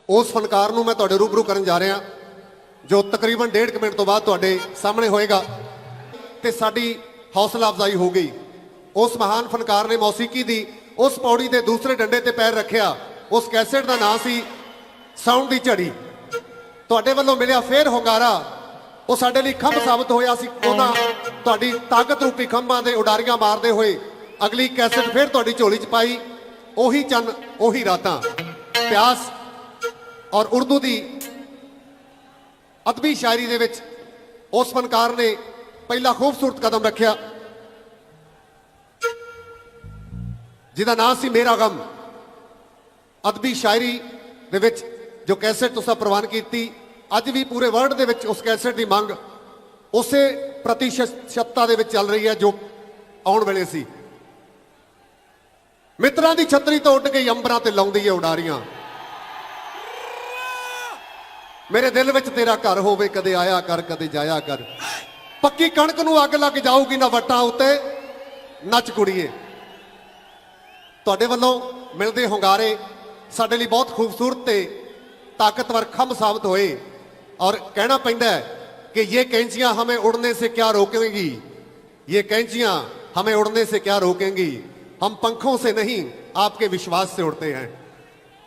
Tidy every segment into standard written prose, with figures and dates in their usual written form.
उस फनकार नूं मैं तुहाडे रूबरू करन जा रहा जो तकरीबन 1.5 मिनट तो बाद तुहाडे सामने होएगा ते साडी हौसला अफजाई हो गई। उस महान फनकार ने मौसीकी दी उस पौड़ी के दूसरे डंडे ते पैर रखिया। उस कैसेट का नाम सी साउंड दी झड़ी। तुहाडे वल्लों मिलिया फिर हुंगारा वो साडे लई खंभ साबित होया सी। उन्हां तुहाडी ताकत रूपी खंभां दे उडारियां मारदे होए अगली कैसेट फिर तुहाडी झोली च पाई। ओही चन ओही रातां प्यास और उर्दू की अदबी शायरी दे विच उस फनकार ने पहला खूबसूरत कदम रखिया जिहदा नाम सी मेरा गम। अदबी शायरी दे विच जो कैसेट तुसां प्रवान कीती अज भी पूरे वर्ल्ड दे विच उस कैसेट की मंग उसे प्रतिशतता दे विच चल रही है जो आउण वेले सी। मित्रां दी छतरी तो उड़ गई अंबरां ते लाउंदी है उडारियां। मेरे दिल विच तेरा घर होवे कदे आया कर कदे जाया कर। पक्की कणक नूं अग लग जाऊगी ना वट्टां उत्ते नच कुड़ीए। तुहाडे वल्लों मिलदे हुंगारे साडे लई बहुत खूबसूरत ते ताकतवर खंभ साबित होए और कहना पैंदा है कि ये कैंचियां हमें उड़ने से क्या रोकेंगी, ये कैंचियां हमें उड़ने से क्या रोकेंगी, हम पंखों से नहीं आपके विश्वास से उड़ते हैं।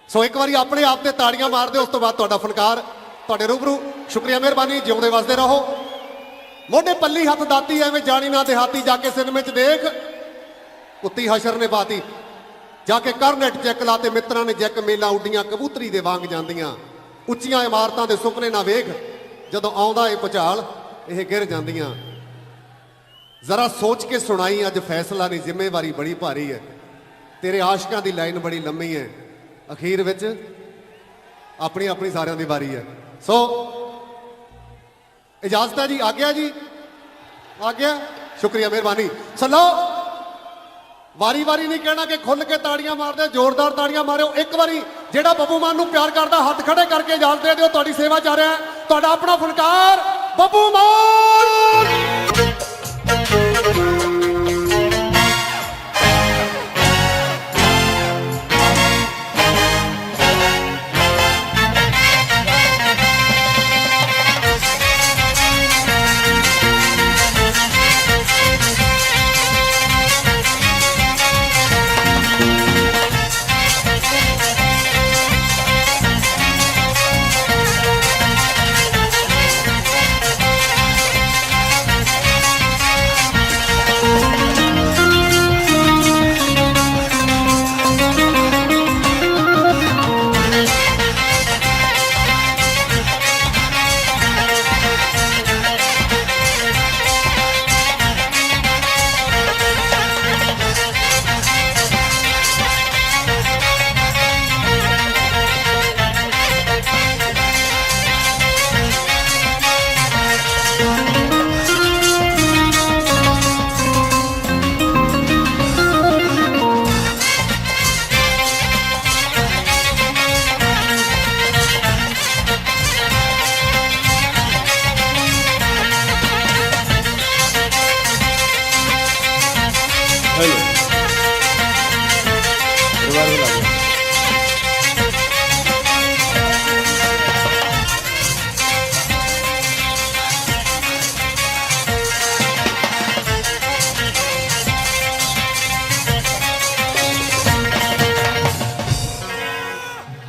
सो एक बार अपने आप से ताड़ियां मार दे। उस तो बाद तुहाडा फनकार तुहाडे रूबरू। शुक्रिया मेहरबानी। जिउंदे वसदे रहो। मोढे पल्ली हथ दाती एवें जानी ना देहाती जाके सिनेमे च देख कुत्ती हशर ने पाती। जाके कर नेट चैक ला ते मित्रां ने जैक मेला उड्डियां कबूतरी दे वांग जांदियां। उच्चियां इमारतां दे सुपने ना वेख जदों आउंदा ए भुचाल ਇਹ गिर जांदियां। जरा सोच के सुनाई अज फैसला नहीं जिम्मेवारी बड़ी भारी है। तेरे आशकां दी लाइन बड़ी लंबी है अखीर विच अपनी अपनी सारियां दी वारी है। सो इजाजत है जी। आ गया जी, आ गया। शुक्रिया मेहरबानी। चलो वारी वारी नहीं कहना कि खुल के ताड़ियां मार दे, जोरदार ताड़ियां मारो। एक बारी जेड़ा बब्बू मान नूं प्यार करदा हाथ खड़े करके इजाजत दे दिओ। तुहाडी सेवा च आ रहा है तुहाडा अपना फनकार बब्बू मान।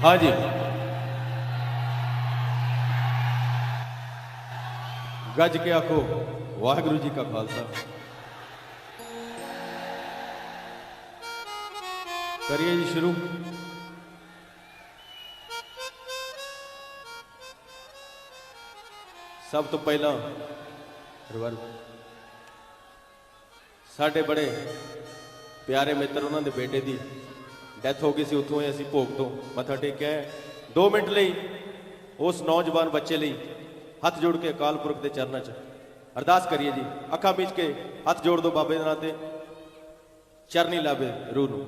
हाँ जी, गज के आखो वाहिगुरू जी का खालसा। करिए जी शुरू। सब तो पहला साढ़े बड़े प्यारे मित्र उन्होंने बेटे की डैथ हो गई सी। उतों असीं भोग तो मत्था टेकिया है। 2 मिनट लई उस नौजवान बच्चे लई हथ जोड़ के अकाल पुरख के चरणों च अरदास करिए जी। अखा मीच के हथ जोड़ दो बाबे नाल ते चरनी लावे रूह नूं।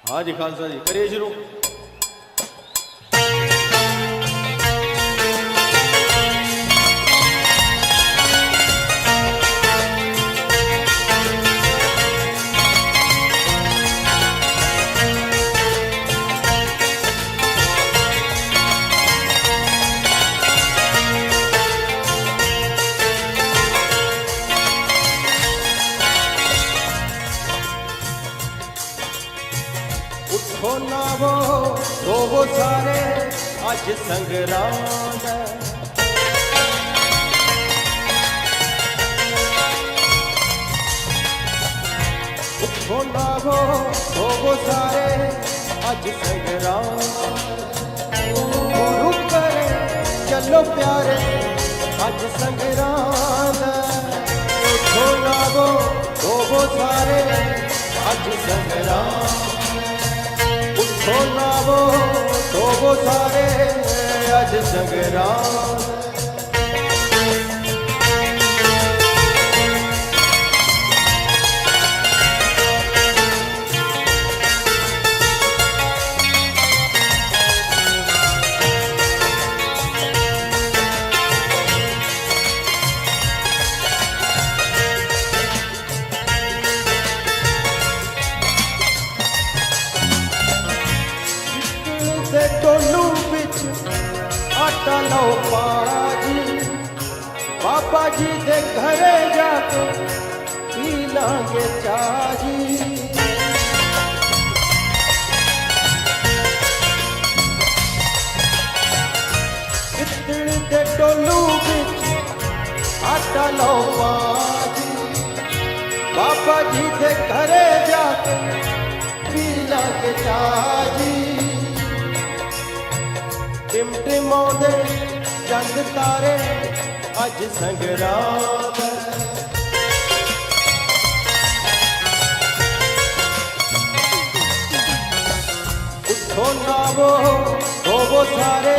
हाँ जी खालसा जी, करिए शुरू। ਨਾਵੋ ਹੋਵੋ ਸਾਰੇ ਅੱਜ ਸੰਗਰਾਂਦ ਉੱਠੋ ਨਾਵੋ ਹੋਵੋ ਸਾਰੇ ਅੱਜ ਸੰਗਰਾਂਦ ਗੁਰੂ ਕਰੇ ਚੱਲੋ ਪਿਆਰੇ ਅੱਜ ਸੰਗਰਾਂਦ ਉੱਠੋ ਨਾਵੋ ਹੋਵੋ ਸਾਰੇ ਅੱਜ ਸੰਗਰਾਂਦ ਉੱਠੋ ਨਾਵੋ ਹੋਵੋ ਸਾਰੇ ਅੱਜ ਸੰਗਰਾਂਦ ਦੇ ਟੋਲੂ ਵਿੱਚ ਆਟਾ ਲਓ ਪਾਜੀ ਬਾਬਾ ਜੀ ਦੇ ਘਰੇ ਜਾ ਕੇ ਪੀ ਲਾਂਗੇ ਚਾਹ ਜੀ ਪਿੱਤਲ ਦੇ ਟੋਲੂ ਵਿੱਚ ਆਟਾ ਲਓ ਪਾਜੀ ਬਾਬਾ ਜੀ ਦੇ ਘਰੇ ਜਾ ਕੇ ਪੀ ਲਾਂਗੇ ਚਾਹ ਜੀ ਟਿਮਟਿਮਾਉਂਦੇ ਚੰਦ ਤਾਰੇ ਅੱਜ ਸੰਗਰਾਂਦ ਉੱਠੋ ਨਾਵੋ ਹੋਵੋ ਸਾਰੇ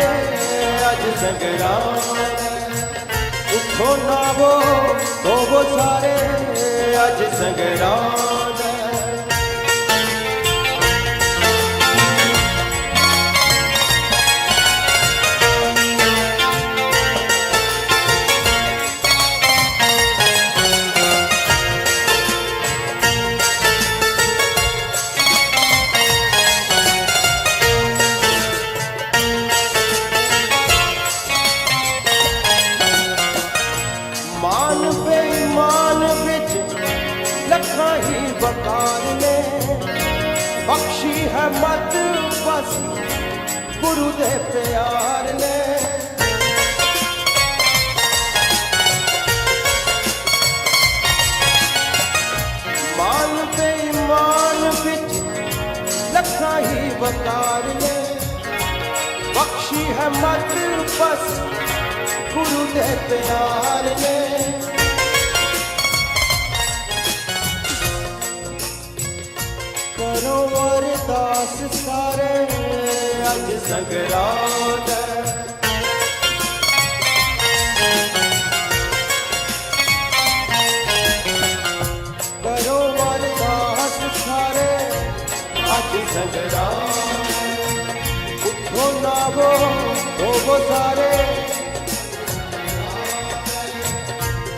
ਅੱਜ ਸੰਗਰਾਂਦ ਉੱਠੋ ਨਾਵੋ ਹੋਵੋ ਸਾਰੇ ਅੱਜ ਸੰਗਰਾਂਦ ਮਾਨ ਬੇਈਮਾਨ ਵਿੱਚ ਲੱਖਾਂ ਹੀ ਵਕਾਰ ਨੇ ਬਖਸ਼ੀ ਹੈ ਮਤ ਬਸ ਗੁਰੂ ਦੇ ਪਿਆਰ ਨੇ ਮਾਨ ਬੇਈਮਾਨ ਵਿੱਚ ਲੱਖਾਂ ਹੀ ਵਕਾਰ ਨੇ ਬਖਸ਼ੀ ਹੈ ਮਤ ਬਸ ਗੁਰੂ ਦੇ ਪਿਆਰ ਨੇ ਕਰੋ ਅਰਦਾਸ ਸਾਰੇ ਅੱਜ ਸੰਗਰਾਂਦ ਕਰੋ ਅਰਦਾਸ ਸਾਰੇ ਅੱਜ ਸੰਗਰਾਂਦ ਉੱਠੋ ਨਾਵੋ ਹੋਵੋ ਸਾਰੇ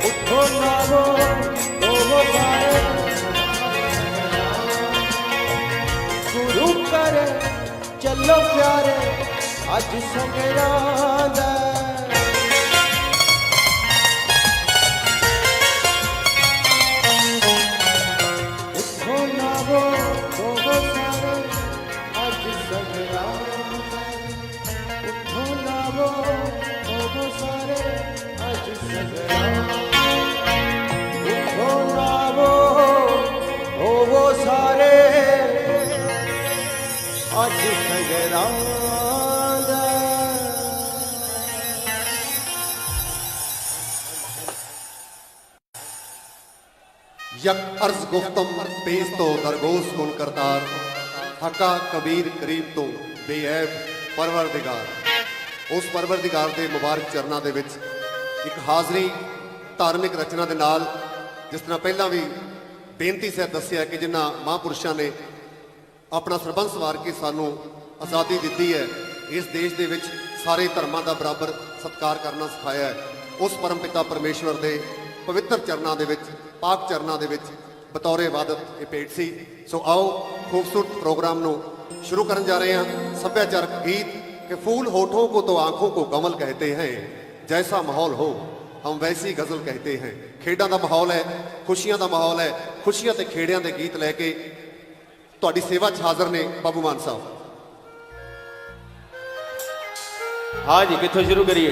ਉੱਠੋ ਨਾਵੋ ਹੋਵੋ ਸਾਰੇ ਗੁਰੂ ਕਰੇ ਚੱਲੋ ਪਿਆਰੇ ਅੱਜ ਸੰਗਰਾਂਦ ਉੱਠੋ ਨਾਵੋ ਹੋਵੋ ਸਾਰੇ ਅੱਜ ਸੰਗਰਾਂਦ ਉੱਠੋ ਨਾਵੋ ਹੋਵੋ ਸਾਰੇ ਅੱਜ ਸੰਗਰਾਂਦ ਉੱਠੋ ਨਾਵੋ ਹੋਵੋ ਸਾਰੇ ਅੱਜ ਸੰਗਰਾਂਦ यक अर्ज गुफ्तम पेश तो दरगोश कुन करतार हका कबीर करीब तो बेऐब परवरदिगार उस परवरदिगार के मुबारक चरणों के विच एक हाज़री धार्मिक रचना के नाल जिस तरह पहला भी बेनती से दसिया कि जिन्हां महापुरुषों ने अपना सरबंस वार के सानू आज़ादी दी है इस देश के विच सारे धर्मां का बराबर सत्कार करना सिखाया है उस परम पिता परमेश्वर के पवित्र चरणों के विच पाक चरणों के विच बतौर इबादत ये भेंट सी सो आओ खूबसूरत प्रोग्राम नू शुरू करन जा रहे हैं सभ्याचारक गीत कि फूल होठों को तो आंखों को कमल कहते हैं जैसा माहौल हो हम वैसी गज़ल कहते हैं खेडां दा माहौल है खुशियां दा माहौल है खुशियां ते खेड़ियां दे गीत लैके तुहाडी सेवा च हाज़र ने बाबू मान साहब हाँ जी, कितों शुरू करिए?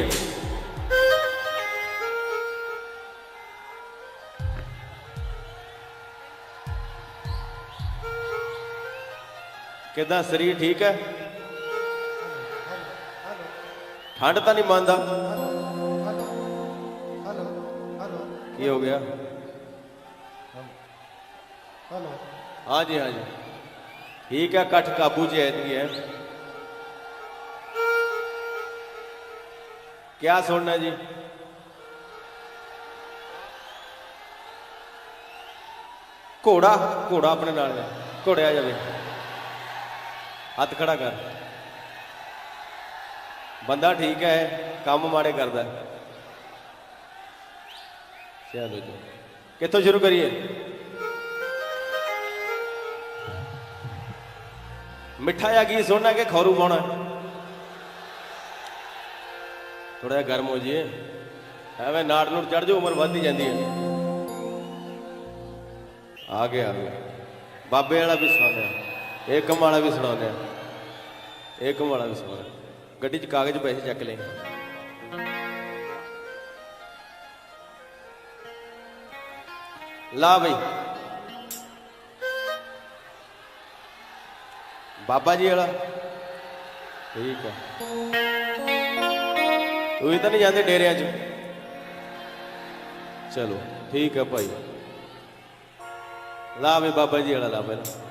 किदा शरीर ठीक है? ठंड तो नहीं मानता? की हो गया? हाँ जी, हाँ जी, ठीक है, कट काबू च ऐतकी है। क्या सुनना जी? घोड़ा, घोड़ा अपने नाल है, घोड़े आ जावे, हाथ खड़ा कर। बंदा ठीक है, काम माड़े करता है। चलो जी, कितों शुरू करिए? मिठा या गीत सुनना कि खौरू पाना? थोड़ा जिहा गर्म हो जाइए, एवं नाड़ नूड़ चढ़ जाओ, उम्र बढ़ती जाती है। आ गया बाबे वाला भी सुना, एकम वाला भी सुना, एकम वाला भी सुना। गड्डी च कागज पैसे चक लें। ला बई बाबा जी वाला ठीक है। तू ही तो नहीं जाते डेरिया च? चलो ठीक है भाई, ला भी बाबा जी वाला ला पहला।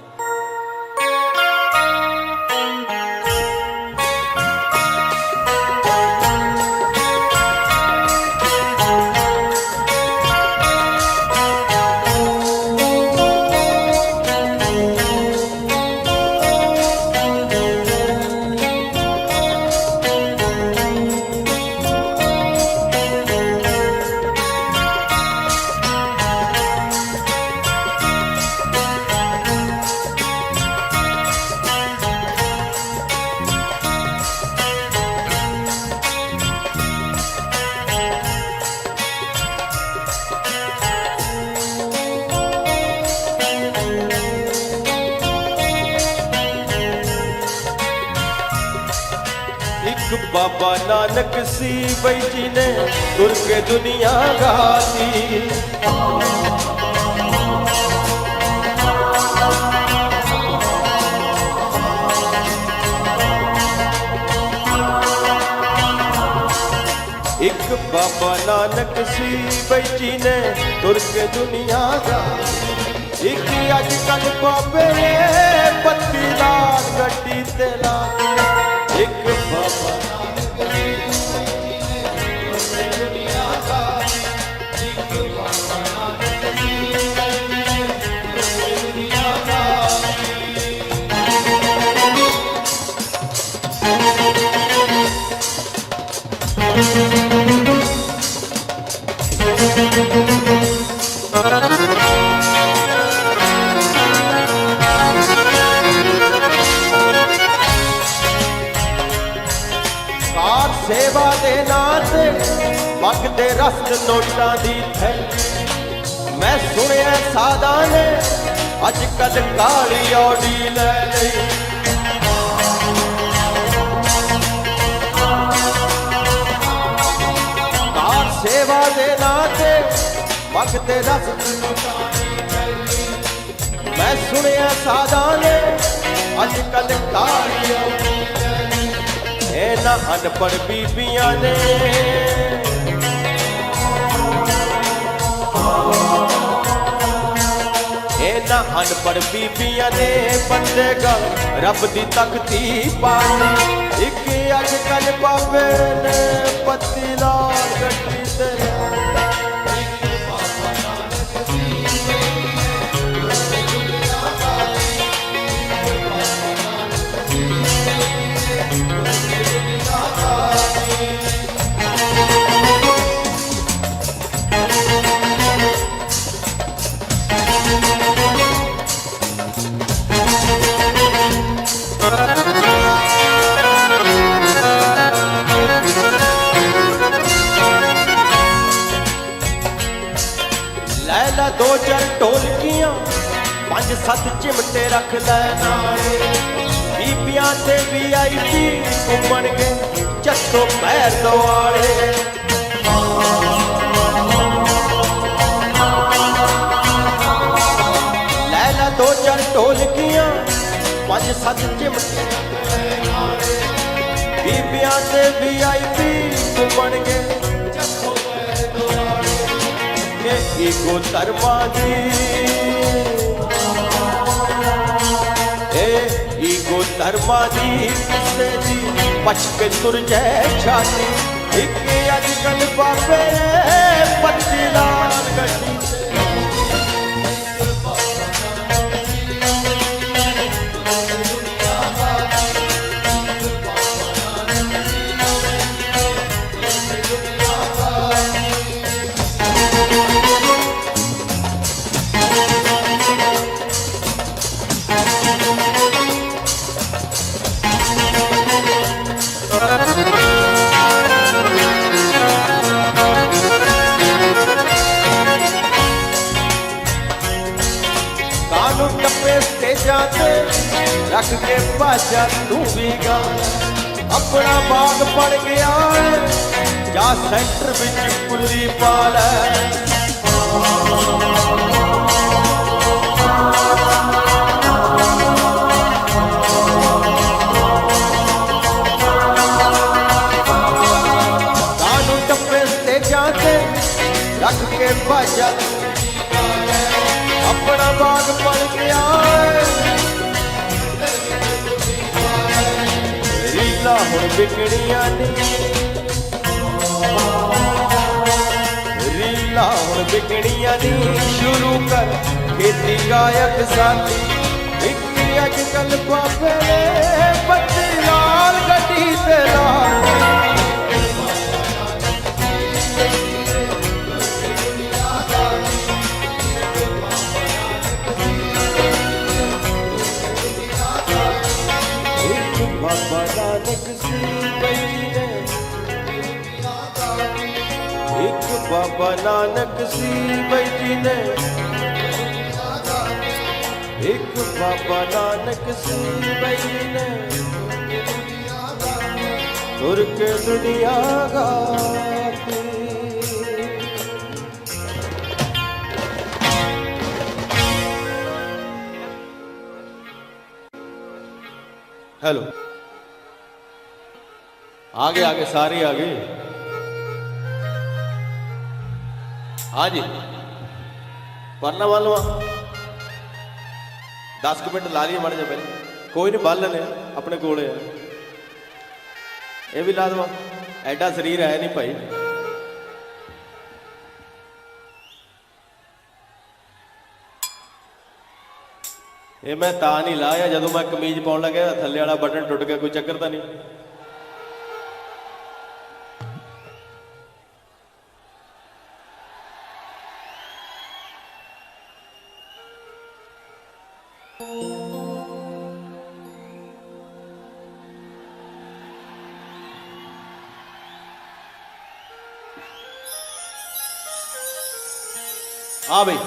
बाबा नानक सी बई जी ने तुर के दुनिया गाती। एक बाबा नानक सी बई जी ने तुर के दुनिया गाती। एक अजकल बाबे पत्ती लाल गड्डी ते ला। एक बाबा सेवा दे नाथ मंगते रस्त नोटां दी थैली। मैं सुनिया सादा ने अजकल काली औडी लै लई। कार सेवा दे नाथ मंगते रस्त नोटां दी थैली। मैं सुनिया सादा ने अजकल काली औडी ना अनपढ़ बीबियां ने ना अनपढ़ बीबियां ने बंदे गल रब दी तख्ती पाई। एक अजकल बाबे ने पत्ती लाल गड्डी ते लैला दो चार ढोलकियां पंज सत चिमटे रख लै नाले। बीबियां ते VIP घूमन गए जत्तो पैर दवाड़े लैला दो चार ढोलकियां पांच सत चिमटियां बीबियां ते VIP बन गए ईगो धर्मा दी ईगो धर्मा दी किसे दी पछ के तुर जाए छाती एक अजकल बाबे पत्ती लाल गड्डी जाते रख के बाजा तू भी गा अपना बाग पड़ गया जा सेंटर विच कुल्ली पाल कानू टप्पे से जाते रख के बाजा अपना बाग पड़ गया रीला हुण बिकड़ियां नी रीला हुण बिकड़ियां नी शुरू कर खेती गायक साथी एक अजकल बाबे बत्ती लाल गड्डी ते लाल बाबा नानक सी बैठे एक बाबा नानक सी बैठी ने एक बाबा नानक सी बैठी ने तुर के दुनिया गाती हेलो आगे आगे सारे आगे हाँ जी पढ़ना वालों 10 मिनट ला लिए माड़े जा पहले कोई नहीं बाल लेने अपने कोले ये भी ला दवा एडा शरीर है नहीं भाई ये मैं ता नहीं लाया जदों मैं कमीज पाउण लग्या थल्ले वाला बटन टुट गया कोई चक्कर तो नहीं हाँ भाई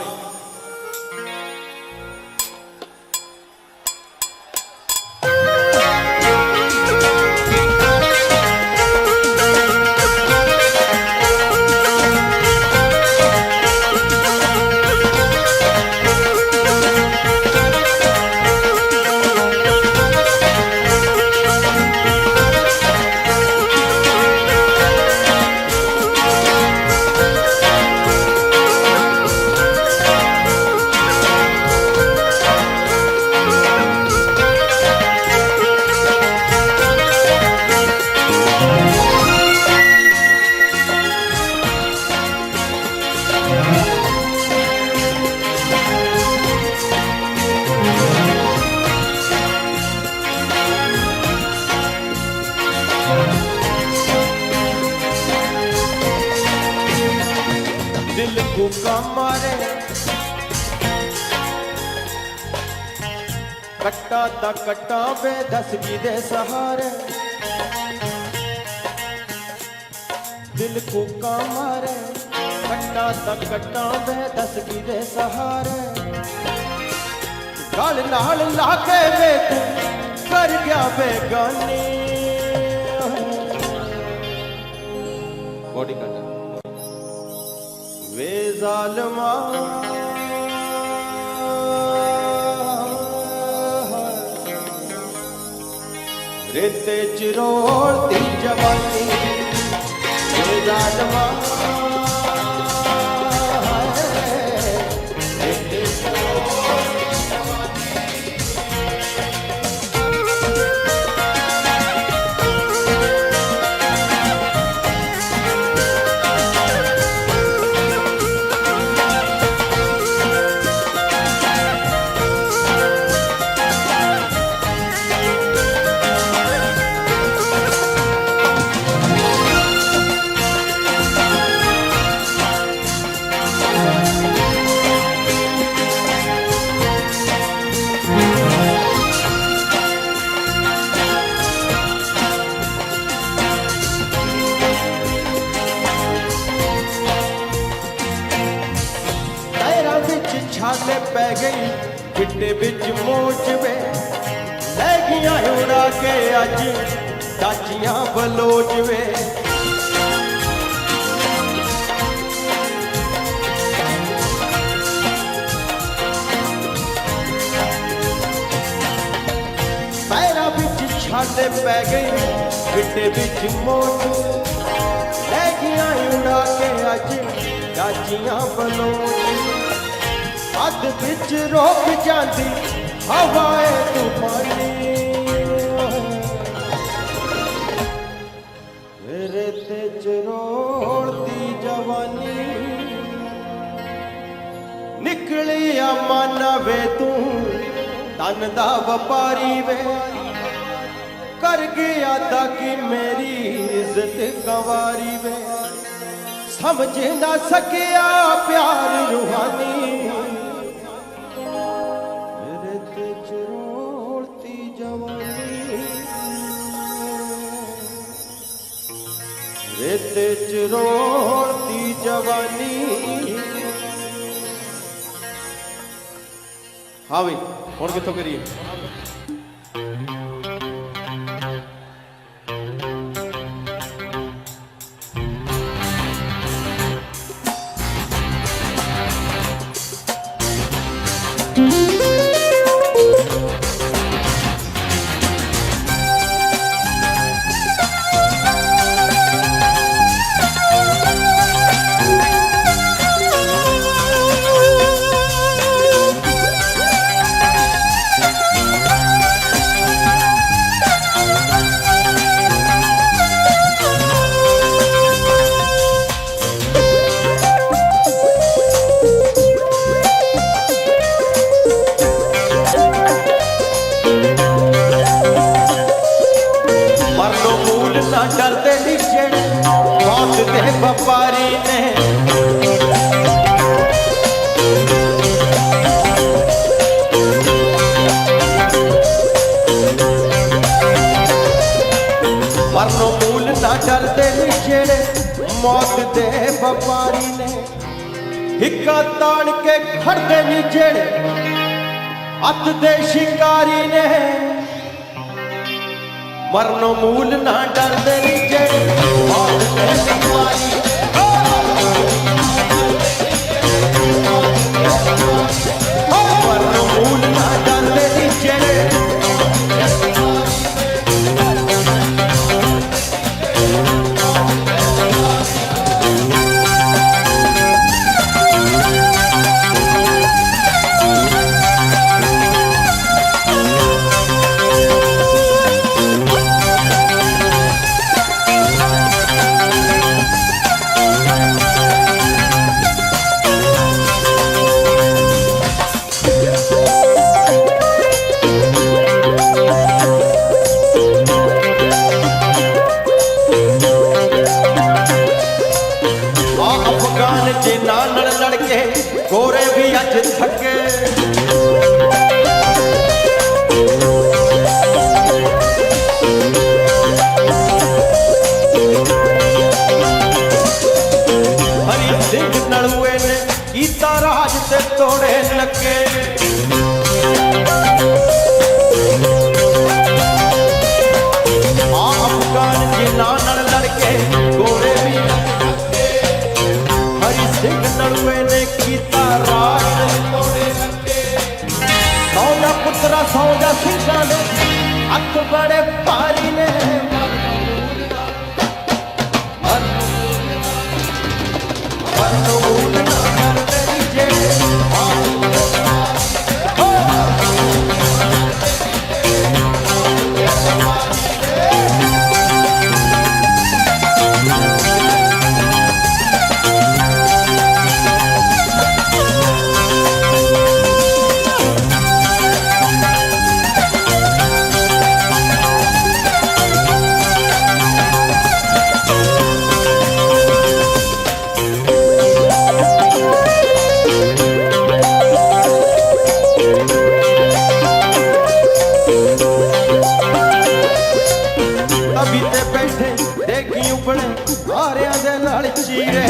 दिल भूखा मारे कट्टा दा कट्टा बे दसगी दे सहारे दिल भूखा मारे कट्टा दा कट्टा बे दसगी दे सहारे गल नाल लाके वे कर गया बेगानी बॉडी कट वे जालमा रेते चिरोड़ती जवानी वे जालमा रेते चिरोड़ती जवानी छाले पै गई चिट्टे बिच मोच वे लै गया उड़ा के अज चाचियां बलोच वे पैरा बिच छाले पै गई चिट्टे बिच मोच लै गया उड़ा के अज चाचियां बलोच अध बिच रोक जाती हवाए तूफानी मेरे ते चरोड़ती जवानी निकली माना वे तू तन दा व्यापारी वे कर गया दा कि मेरी इज्जत गवारी वे समझ ना सकिया प्यार रूहानी रेते चिरोड़ती जवानी। हाँ भाई हुण कित्थों करिए डरते नीचे मौत दे व्यापारी ने मरनो मूल ना डरते नीचे मौत दे व्यापारी ने हिक्का तान के खड़ते नीचे अत दे शिकारी ने मरनो मूल ना डरते नीचे मौत दे शिकारी मरनो मूल ना डरते नीचे जे नाल लड़के गोरे भी अज थके हरी सिंह नलुए ने कीता राज ते तोड़े नके अफगान जे नाल लड़के गोरे भी तभी ते बैठे देखी उपड़े हारिया दे नाल चीरे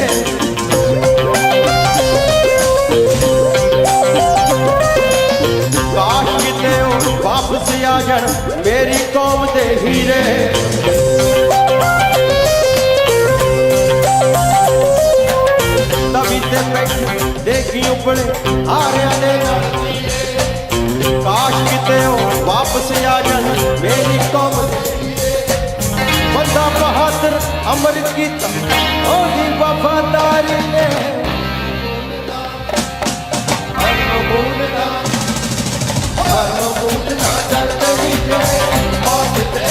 काश किते ओ वापस आ जान मेरी कौम दे हीरे तभी ते बैठे देखी उपड़े हारिया दे नाल काश किते हो वापस आ जान मेरी कौम बंदा बहादुर अमृत कीता ओदी वफादारी ने हर बूंदना चलती जाए मौत ते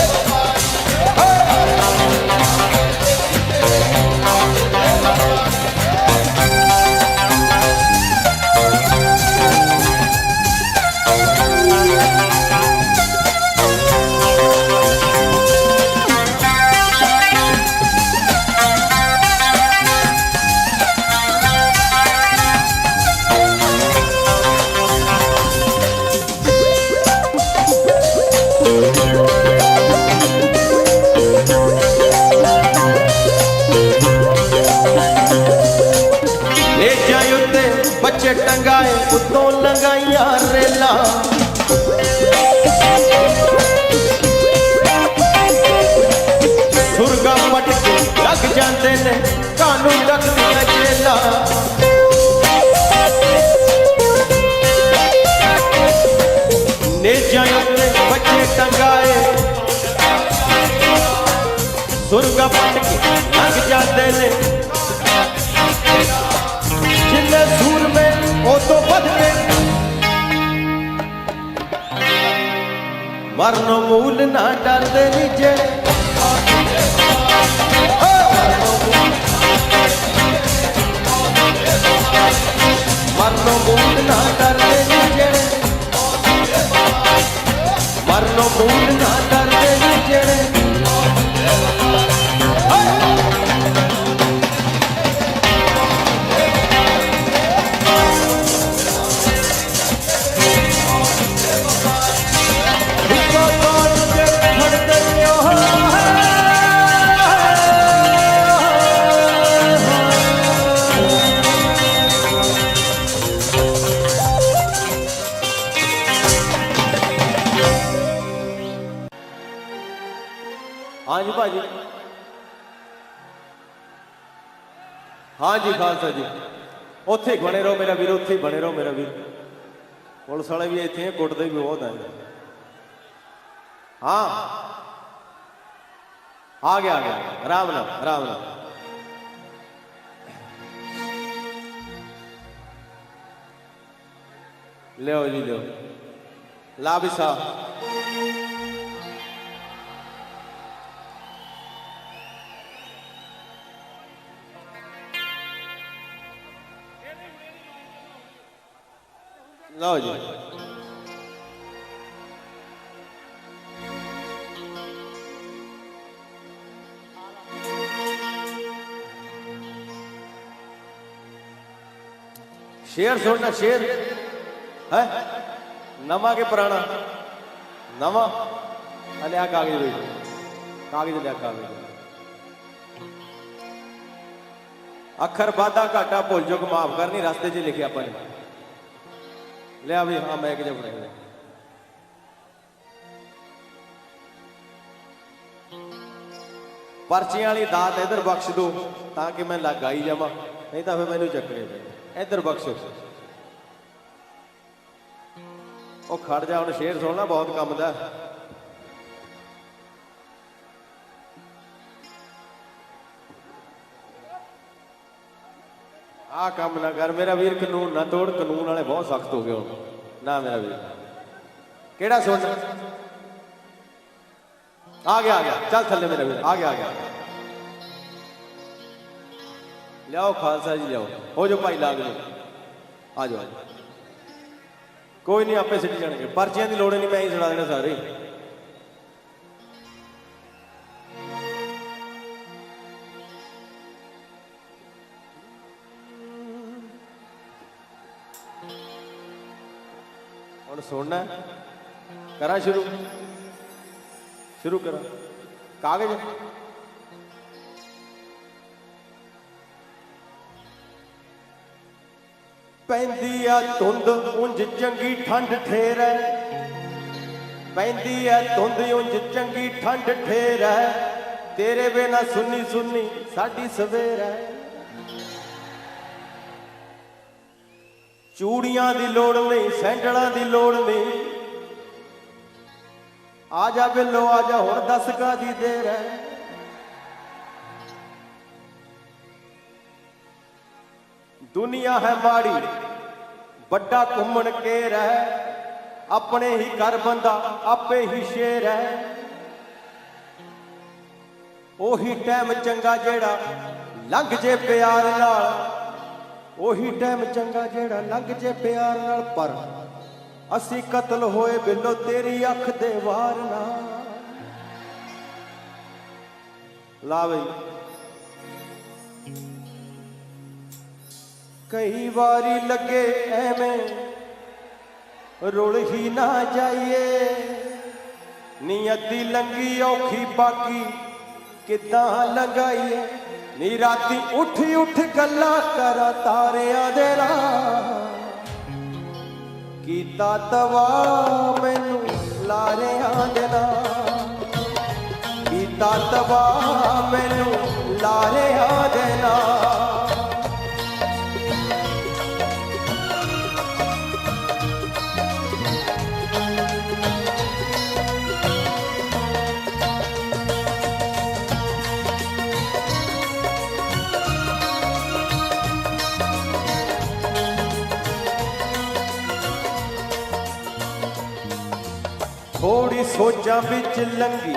बच्चे टंगाए उतों लंगाइया रेला सुरगा पटके लग जाते ने कानून रखदियां जेला नेजा उत्ते बच्चे टंगाए सुरगा पटके लग जाते ने जिन्ने सूर में ओ तो बद के मरनो मूल ना डरदे नीचे मरनो मूल ना डरदे नीचे मरनो मूल ना डरदे नीचे हाँ जी भाजी हाँ जी खालसा जी उत्थे बने रहो मेरा वीर उत्थे बने रहो मेरा वीर पुलिस वाले भी इतने कुटते भी बहुत है हाँ आ गया आराम नाल लियो जी लियो ला भी साहब लो जी शेर सुनना शेर है नवा के पुराना नवा लिया कागज लिया कागज अखर वाधा घाटा भुल चुक माफ करनी रास्ते च लिखे अपन लिया भी हाँ मैं जब पर्चियां वाली दात इधर बख्श दो ताकि मैं लग आई जावा नहीं तो फिर मैनू चकने पे इधर बख्शो वो खड़ जा हूँ शेर सुनना बहुत कम दा आ काम ना कर मेरा वीर कानून ना तोड़ कानून वाले बहुत सख्त हो गए हो ना मेरा वीर केड़ा सुन आ गया चल थले मेरा वीर आ गया लियाओ खालसा जी लियाओ हो जो भाई लाग लो आ जाओ कोई नहीं आपे सिटी जाने पर्चियां की लोड़ नहीं मैं ही सुना देना सारे सुनना करा शुरू करा ਕਾਗਜ਼ ਪੈਂਦੀ ਆ ਧੁੰਦ ਉਂਝ ਚੰਗੀ ਠੰਡ ਠੇਰ ਐ ਪੈਂਦੀ ਆ ਧੁੰਦ ਉਂਝ ਚੰਗੀ ਠੰਡ ਠੇਰ ਐ ਤੇਰੇ ਬਿਨਾ ਸੁੰਨੀ ਸੁੰਨੀ ਸਾਡੀ ਸਵੇਰ ਐ ਚੂੜੀਆਂ ਦੀ ਲੋੜ ਨਹੀਂ ਸੈਂਡਲਾਂ ਦੀ ਲੋੜ ਨਹੀਂ ਆ ਜਾ ਬਿੱਲੋ ਆ ਜਾ ਹੁਣ ਦੱਸ ਕਾਦੀ ਦੇਰ ਐ ਦੁਨੀਆ ਹੈ ਮਾੜੀ ਵੱਡਾ ਘੁੰਮਣ ਘੇਰ ਹੈ ਆਪਣੇ ਹੀ ਘਰ ਬੰਦਾ ਆਪੇ ਹੀ ਸ਼ੇਰ ਹੈ ਉਹੀ ਟਾਈਮ ਚੰਗਾ ਜਿਹੜਾ ਲੰਘ ਜੇ ਪਿਆਰ ਨਾਲ ਉਹੀ ਟਾਈਮ ਚੰਗਾ ਜਿਹੜਾ ਲੰਘ ਜੇ ਪਿਆਰ ਨਾਲ ਪਰ ਅਸੀਂ ਕਤਲ ਹੋਏ ਬਿੱਲੋ ਤੇਰੀ ਅੱਖ ਦੇ ਵਾਰ ਨਾਲ ਲਾ ਬਈ ਕਈ ਵਾਰੀ ਲੱਗੇ ਐਵੇਂ ਰੁਲ ਹੀ ਨਾ ਜਾਈਏ ਨੀ ਅੱਧੀ ਲੰਗੀ ਔਖੀ ਬਾਕੀ ਕਿੱਦਾਂ ਲੰਘਾਈਏ ਨੀ ਰਾਤੀ ਉੱਠੀ ਉੱਠ ਗੱਲਾਂ ਕਰਾਂ ਤਾਰਿਆਂ ਦੇ ਨਾਲ ਕੀਤਾ ਤਵਾ ਮੈਨੂੰ ਲਾਰਿਆਂ ਦੇ ਨਾਲ ਕੀਤਾ ਤਵਾ ਮੈਨੂੰ ਲਾਰਿਆਂ ਦੇ ਨਾਲ ਥੋੜੀ ਸੋਚਾਂ ਵਿੱਚ ਲੰਗੀ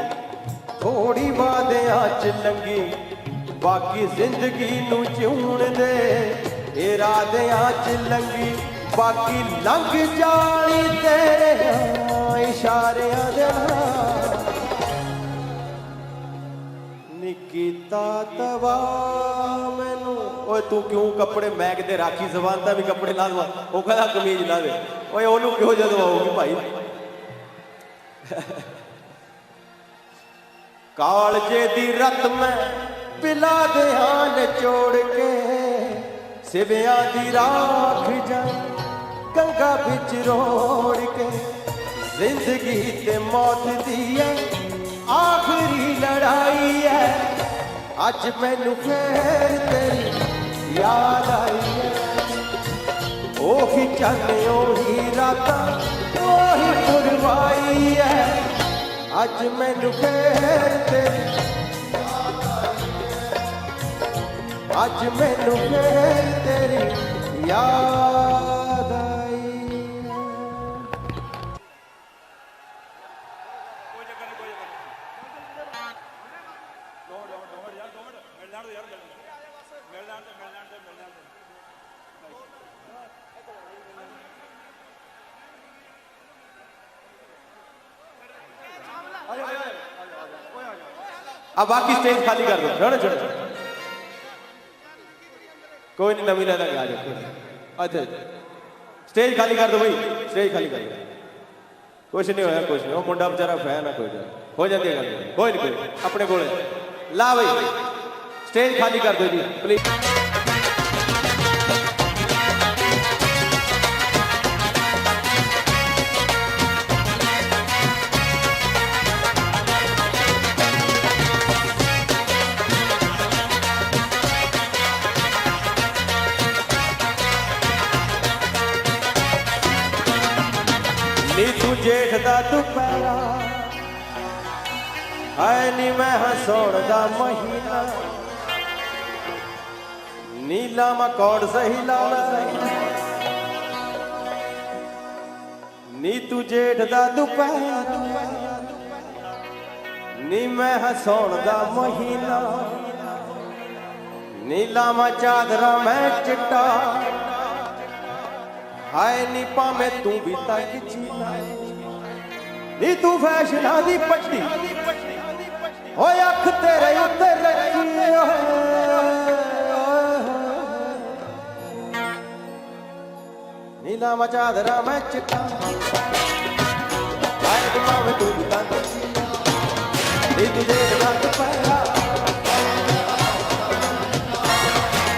ਥੋੜੀ ਵਾਦਿਆਂ ਚ ਲੰਗੀ ਬਾਕੀ ਜ਼ਿੰਦਗੀ ਨੂੰ ਜਿਉਣ ਦੇ ਇਰਾਦਿਆਂ ਚ ਲੰਗੀ ਬਾਕੀ ਲੰਘ ਜਾਣੀ ਤੇਰੇ ਇਸ਼ਾਰਿਆਂ ਦੇ ਨਾਲ ਨਿੱਕੀਤਾ ਤਵਾ ਮੈਨੂੰ ਓਏ ਤੂੰ ਕਿਉਂ ਕੱਪੜੇ ਮੈਂ ਕਿਤੇ ਰਾਖੀ ਜ਼ਬਾਨ ਦਾ ਵੀ ਕੱਪੜੇ ਲਾ ਦਵਾ ਉਹ ਕਹਿੰਦਾ ਕਮੀਜ਼ ਲਾ ਦੇ ਓਏ ਉਹਨੂੰ ਕਿਉਂ ਜਦੋਂ ਆਉਗੀ ਭਾਈ ਕਾਲਜੇ ਦੀ ਰਤ ਮੈਂ ਪਿਲਾ ਦਿਆਂ ਨਿਚੋੜ ਕੇ ਸਿਵਿਆਂ ਦੀ ਰਾਖ ਜਾਈ ਗੰਗਾ ਵਿੱਚ ਰੋੜ ਕੇ ਜ਼ਿੰਦਗੀ ਤੇ ਮੌਤ ਦੀ ਐ ਆਖਰੀ ਲੜਾਈ ਐ ਅੱਜ ਮੈਨੂੰ ਫੇਰ ਤੇਰੀ ਯਾਦ ਆਈ ਐ ਉਹੀ ਚਾਹੇ ਉਹੀ ਰਾਤਾਂ ਉਹੀ ਪੁਰਵਾਈ ਐ ਅੱਜ ਮੈਨੂੰ ਫੇਰ ਤੇਰੀ ਯਾਦ ਆਈ ਐ ਅੱਜ ਮੈਨੂੰ ਫੇਰ ਤੇਰੀ ਯਾਦ ਆਈ अब बाकी स्टेज खाली कर दो छोड़ो छोड़ो कोई नहीं नवी लेना आ जाओ अच्छा स्टेज खाली कर दो भाई स्टेज खाली कर दो कुछ नहीं होया कुछ नहीं वो मुंडा बेचारा फैन है कोई हो जाती है गल कोई नहीं अपने को ला भाई स्टेज खाली कर दो जी प्लीज ਨੀ ਤੂੰ ਜੇਠ ਦਾ ਦੁਪਹਿਰਾ ਹਾਏ ਨੀ ਮੈਂ ਹਸੌਣ ਦਾ ਮਹੀਨਾ ਨੀਲਾ ਮਕੌੜ ਸਹੀ ਲਾਉਣਾ ਨੀ ਤੂੰ ਜੇਠ ਦਾ ਦੁਪਹਿਰਾ ਨੀ ਮੈਂ ਹਸੌਣ ਦਾ ਮਹੀਨਾ ਨੀਲਾ ਮਾ ਚਾਦਰਾ ਮੈਂ ਚਿੱਟਾ ਹਾਏ ਨੀ ਭਾਵੇਂ ਤੂੰ ਵੀ ਤੱਕ ਚੀਨਾ ਨੀ ਤੂੰ ਫੈਸ਼ਨਾਂ ਦੀ ਪੱਟੀ ਓਏ ਅੱਖ ਤੇਰੇ ਉੱਤੇ ਰੱਖੀ ਨੀਲਾ ਮਾ ਚਾਦਰਾ ਮੈਂ ਚਿੱਟਾ ਹਾਏ ਨੀ ਭਾਵੇਂ ਤੂੰ ਵੀ ਤੱਕ ਚੀਨਾ नी तुझे रात पहरा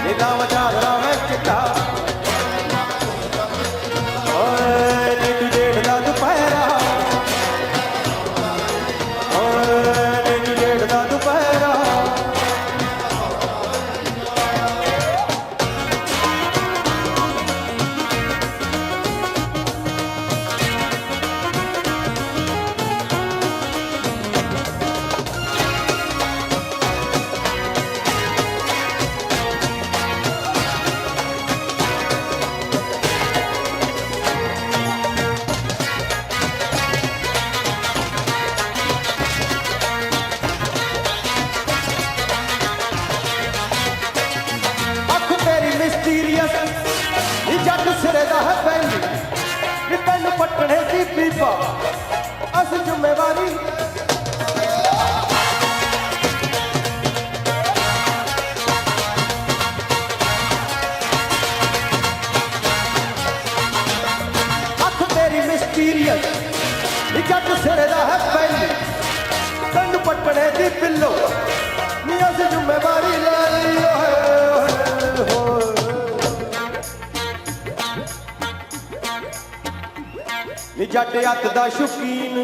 नीला मचा धरा मैं चिट्टा नी तुझे रात पहरा नी तुझे रात पहरा जट सिरे दा है पहली नी तेन पटने दी पीपा अस जिम्मेवारी अख तेरी मिस्टीरियस नी जट सिरे दा है पहली तेन पटने दी पिल्लो नी अस जिम्मेवारी ले ली नी जट अत दा शौकीन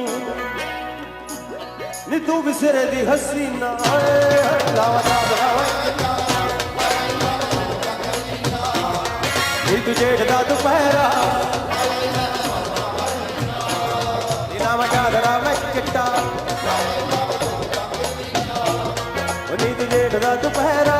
नी तू भी सिरे दी हसीना नी तू जेठ दा दुपहरा नीला मचा धरा मैं चिट्टा नी तू जेठ दा दुपहरा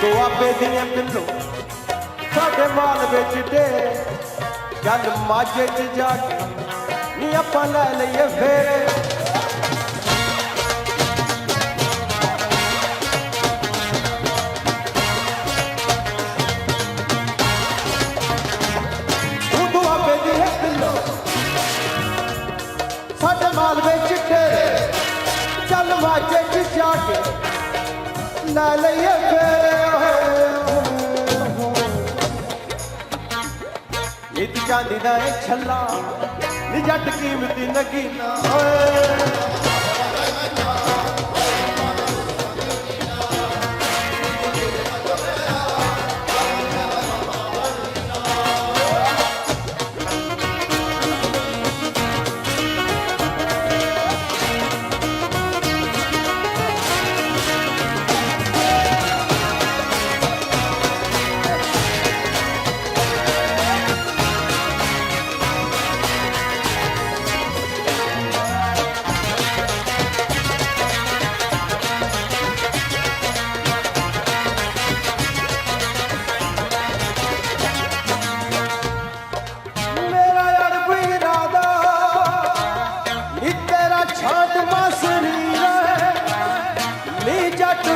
तो आपे दिया पिल्लो साढ़े माल बेच दे चल माजे च जाके नी आपा लै लईए फेरे तो आपे दिया पिल्लो साढ़े माल बेच दे चल माजे च जाके लै लईए फेरे नीत चांदी दा छल्ला नी जट कीमती नगीना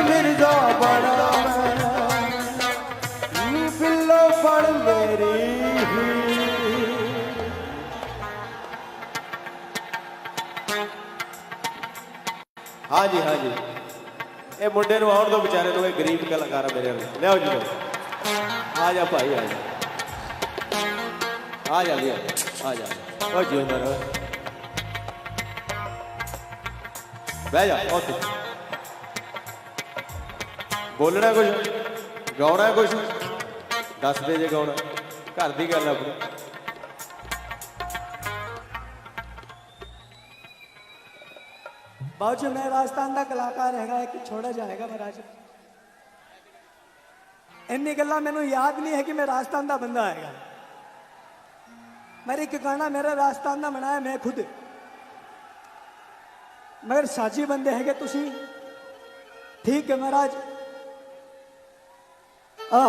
मिर्जा बड़ा नी पिल्लो बड़ मेरी हाँ जी ये मुंडे नूं आउण दो बेचारे नूं गरीब कलाकार मेरे लियाओ जी आ जा भाई आ जा आ जा ओ जिंदा रहो बह जा उत्थे बोलना कुछ गाना कुछ दस दे जे गाना घर की गल अपनी बहुत जो मैं राजस्थान का कलाकार है कि छोड़ा जाएगा महाराज इन्नी गल्लां मैनू याद नहीं है कि मैं राजस्थान का बंदा आएगा मेरे एक गाना मेरा राजस्थान का बनाया मैं खुद मगर साजी बंदे है तुसी ठीक है महाराज कौन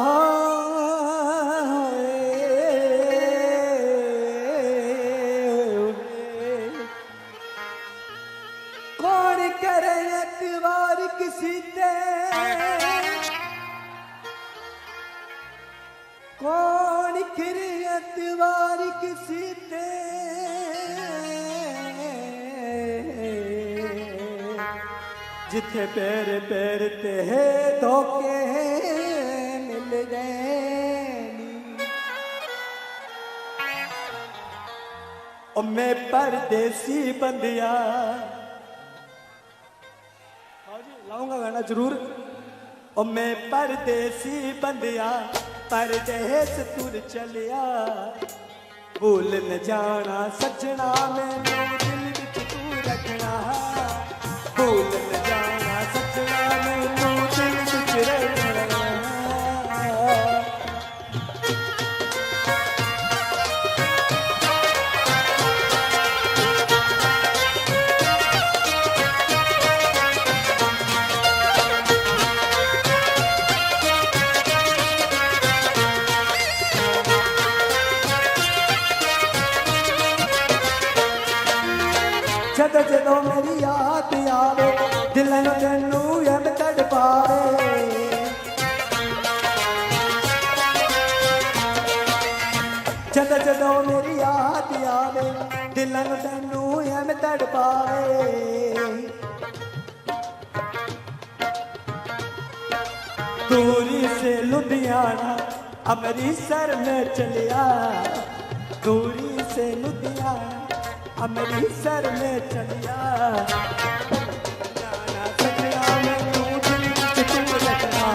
करे एतवार किसी ते, कौन करे एतवार किसी ते, जिथे पैर पैर ते धोखे मिल गए। ओ मैं परदेसी बंदिया, लाऊंगा गाना जरूर। ओ मैं परदेसी बंदिया, परदेस तुर चलिया, भूल न जाना सजना मैनू दिल विच तू रखना, भूल न जाना सजना मैनू दिल विच रखना। जदों जदों मेरी याद आवे, दिल नूं तैनू एम तड़पावे, जदों जदों मेरी याद आवे, दिल नूं तैनू एम तड़पावे। दूरी से लुधियाना अमृतसर में चलिया, दूरी से लुधियाना अमृतसर में चलिया, जाना सजना में तू दिल विच तू रखना,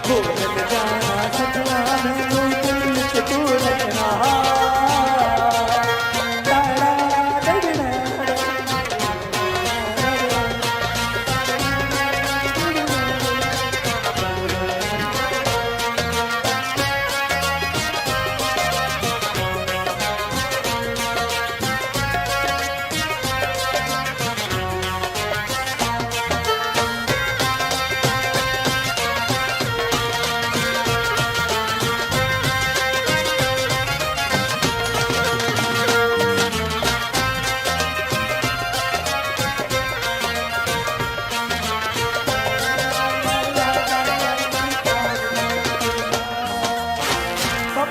भूल न जाना सजना में तू दिल विच तू रखना।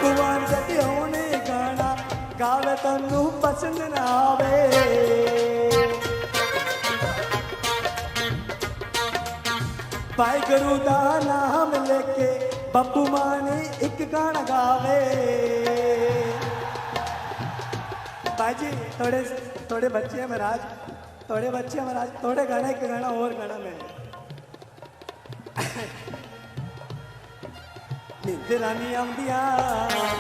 भगवान जदि होने गाना गावे तन्नू पसंद ना आवे, भाई गुरु दा नाम लेके बब्बू माने एक गाना गावे। भाई जी थोड़े थोड़े बच्चे हैं महाराज, थोड़े बच्चे हैं महाराज, थोड़े गाना एक गाना और गाना में निंदरा नहीं आउंदिया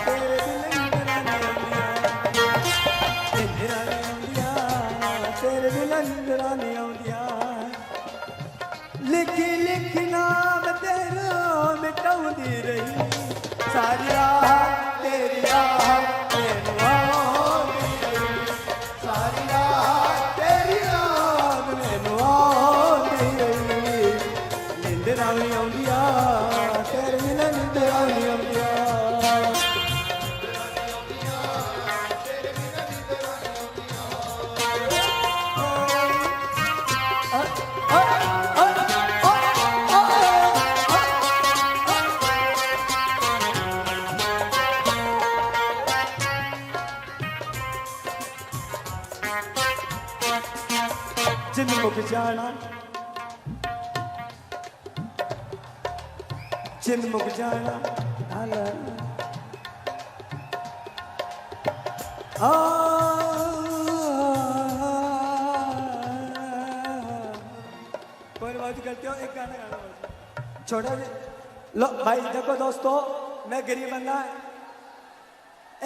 तेरे दिल निंदरा नहीं आउंदिया, निंदरा नहीं आउंदिया तेरे दिल निंदरा नहीं आउंदिया, लिखी लिखी नाम तेरा मिटाउंदी रही, सारी रात तेरी रात मैनू आउंदी रही, सारी रात तेरी रात मैनू आउंदी रही, निंदरा नहीं आउंदिया तेरे दिल निंदरा नहीं आउंदिया। जिन मुख जाना, जिन मुख जाना कोई बात करते हो, एक गाना गाना छोड़ो लो भाई। देखो दोस्तों मैं गरीब बंदा,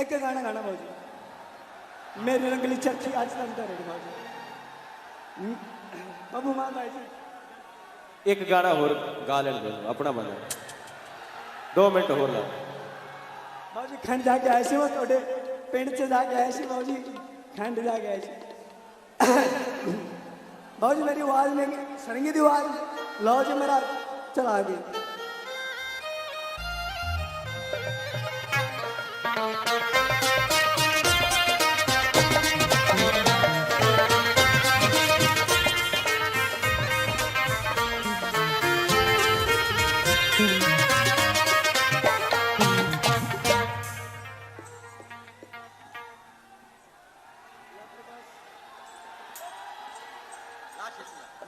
एक गाना गाना भाजी, मेरी रंगली चर्ची आज तक करेगी भाजी। बाबू मान भाई जी एक गाना होर गा लेन दो अपना बंदा, 2 मिनट होर ला। भाजी खंड जाके आए सी, वो थोड़े पिंड से जाके आए सी भाजी, खंड जाके आए सी। भाजी मेरी आवाज में सरंगी दी आवाज लो जी मेरा चला गई।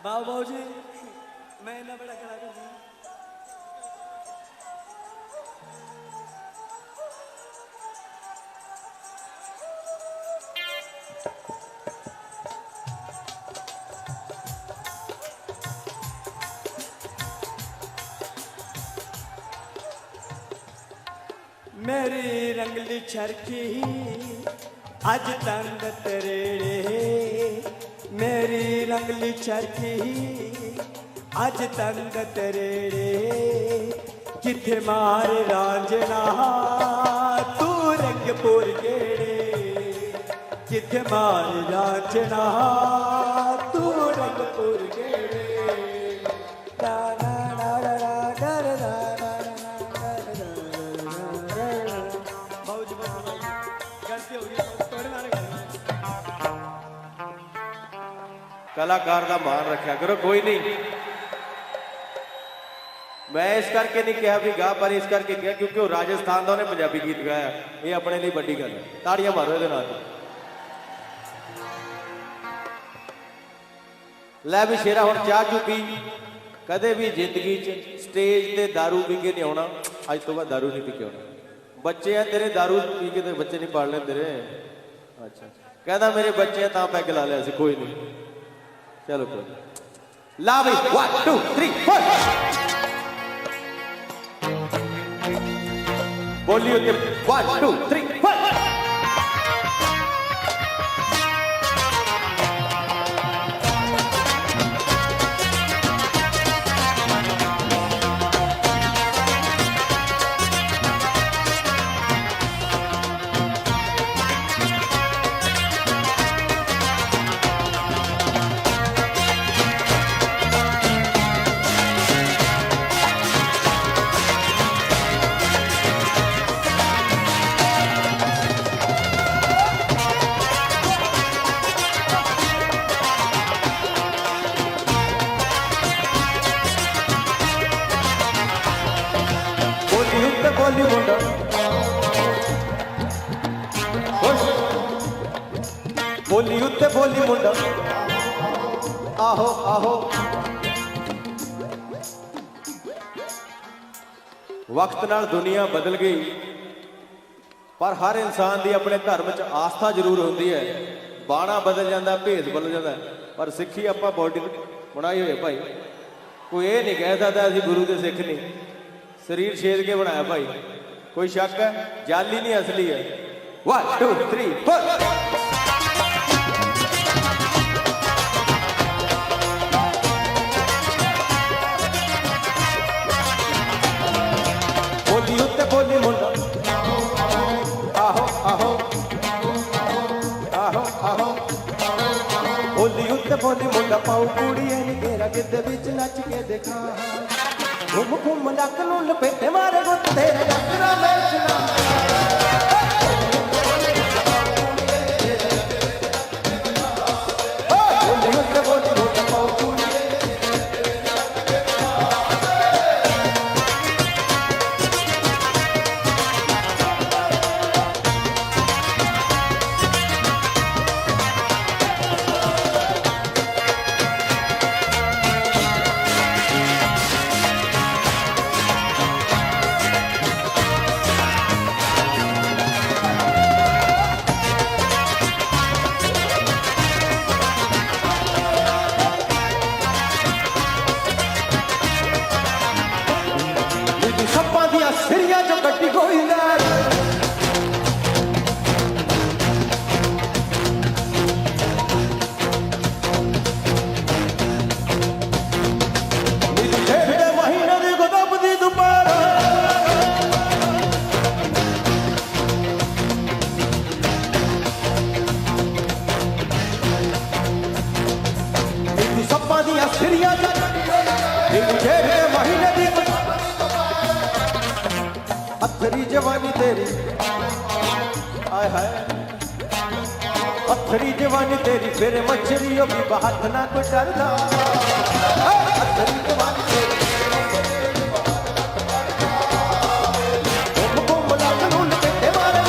बाबू जी मैं इतना बड़ा कलाकार हूँ। मेरी रंगली चरखी अज तंग तरेड़े, मेरी रंगली चरखी अज तंग तरेड़े, किथे मार रांझना तू रंगपुर गेड़े, किथे मार रांझना तू रंगपुर गेड़े। ला ला ला ला ला ला ला ला कलाकार का मान रखा करो, कोई नहीं। मैं इस करके नहीं कहा भी गा, पर इस करके कहा क्योंकि वो राजस्थान का उन्हें पंजाबी गीत गाया, ये अपने लिए बड़ी गल है। ताड़ियां मारो ये नाल। लै भी शेरा हुण चाह चू पी, कदे भी जिंदगी च स्टेज ते दारू पी के नहीं आना। अज तो बाद दारू नहीं पी के आना। बच्चे हैं तेरे, दारू पी के तो बच्चे नहीं पाल ले तेरे। अच्छा कहता मेरे बच्चे हैं, पैग ला लिया, कोई नहीं। चलो कोई ला भाई, 1 2 3 4 बोलियो 1 2 3 4। बोली मुंडा बोली उत्ते बोली मुंडा, आहो आहो। वक्त नाल दुनिया बदल गई, पर हर इंसान की अपने धर्म च आस्था जरूर होती है। बाणा बदल जाता, भेस बदल जाता, पर सिक्खी आपां बॉडी बनाई हुई है भाई। कोई ये नहीं कह सकता असीं गुरु के सिख नहीं। शरीर छेद के बनाया भाई, कोई शक है? जाली नहीं असली है। 1 2 3 4 बोली उत्ते बोली मुंडा, आहो आहो आहो आहो। बोली उत्ते बोली मुंडा, पाऊ कुड़िए नी घेरा गिद्ध विच नच के देखा। घुम घुम नक नूं लपेटे मारे गुट तेरे नखरा बेचना। बोली उत्ते बोली मुंडा, पाऊ कुड़िए सिरिया जो कट्टी कोई लैर। महीने दी गुदब दी दोपहर, सप्पा दिया सिरिया जो महीने दी अथरी जवानी तेरी हाय हाय पत्थरी जवानी तेरी फिर मछलियों की बात ना को डरदा पत्थरी जवानी तेरी तुमको मुलाक नून के मारे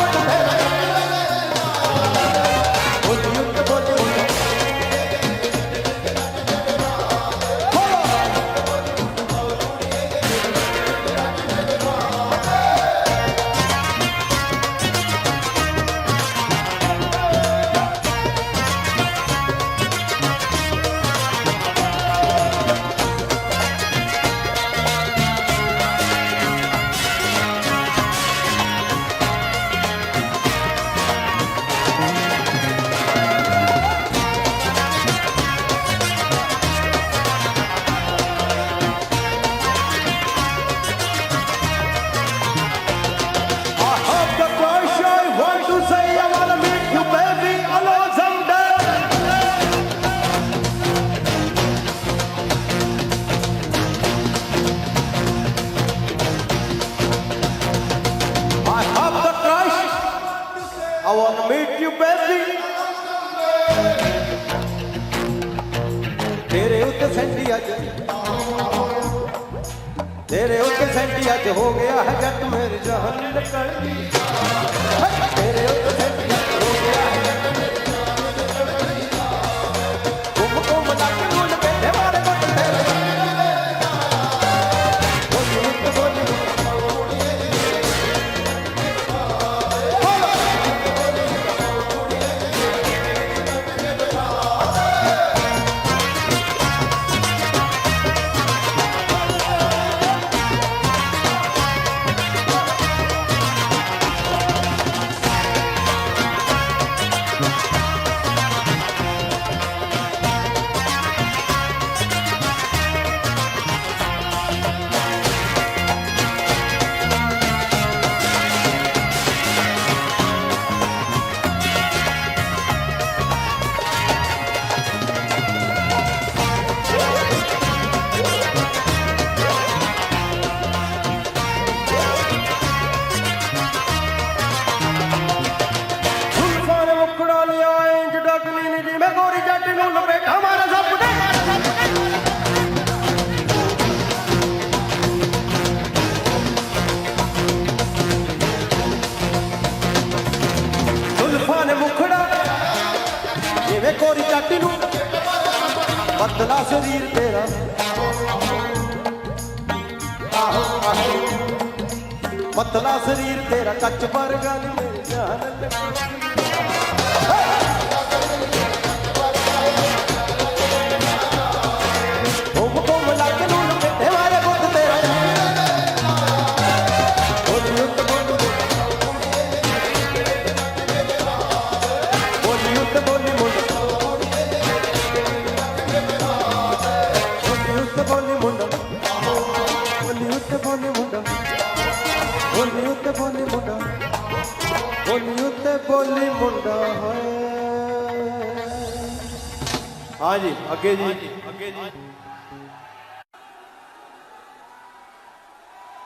बोली युद्ध बोली I wanna meet you, baby. तेरे उत्ते सैंडी अज हो गया है जट मेरी जान निकल तेरे उत्ते सैंडी अज हो गया है तुमको मजाक नून बैठे मारे बट तेरे बोली उत्ते बोली कोरी चाटी नू बदला शरीर तेरा बदला शरीर तेरा कच पर गल मेरी जान तुमको मिला के नून बैठे मारे बुद्ध तेरा बोली युद्ध बोली मुंडा बोली मुंडा बोली उत्ते बोली मुंडा बोली उत्ते बोली मुंडा बोली उत्ते बोली मुंडा हाँ जी अगे जी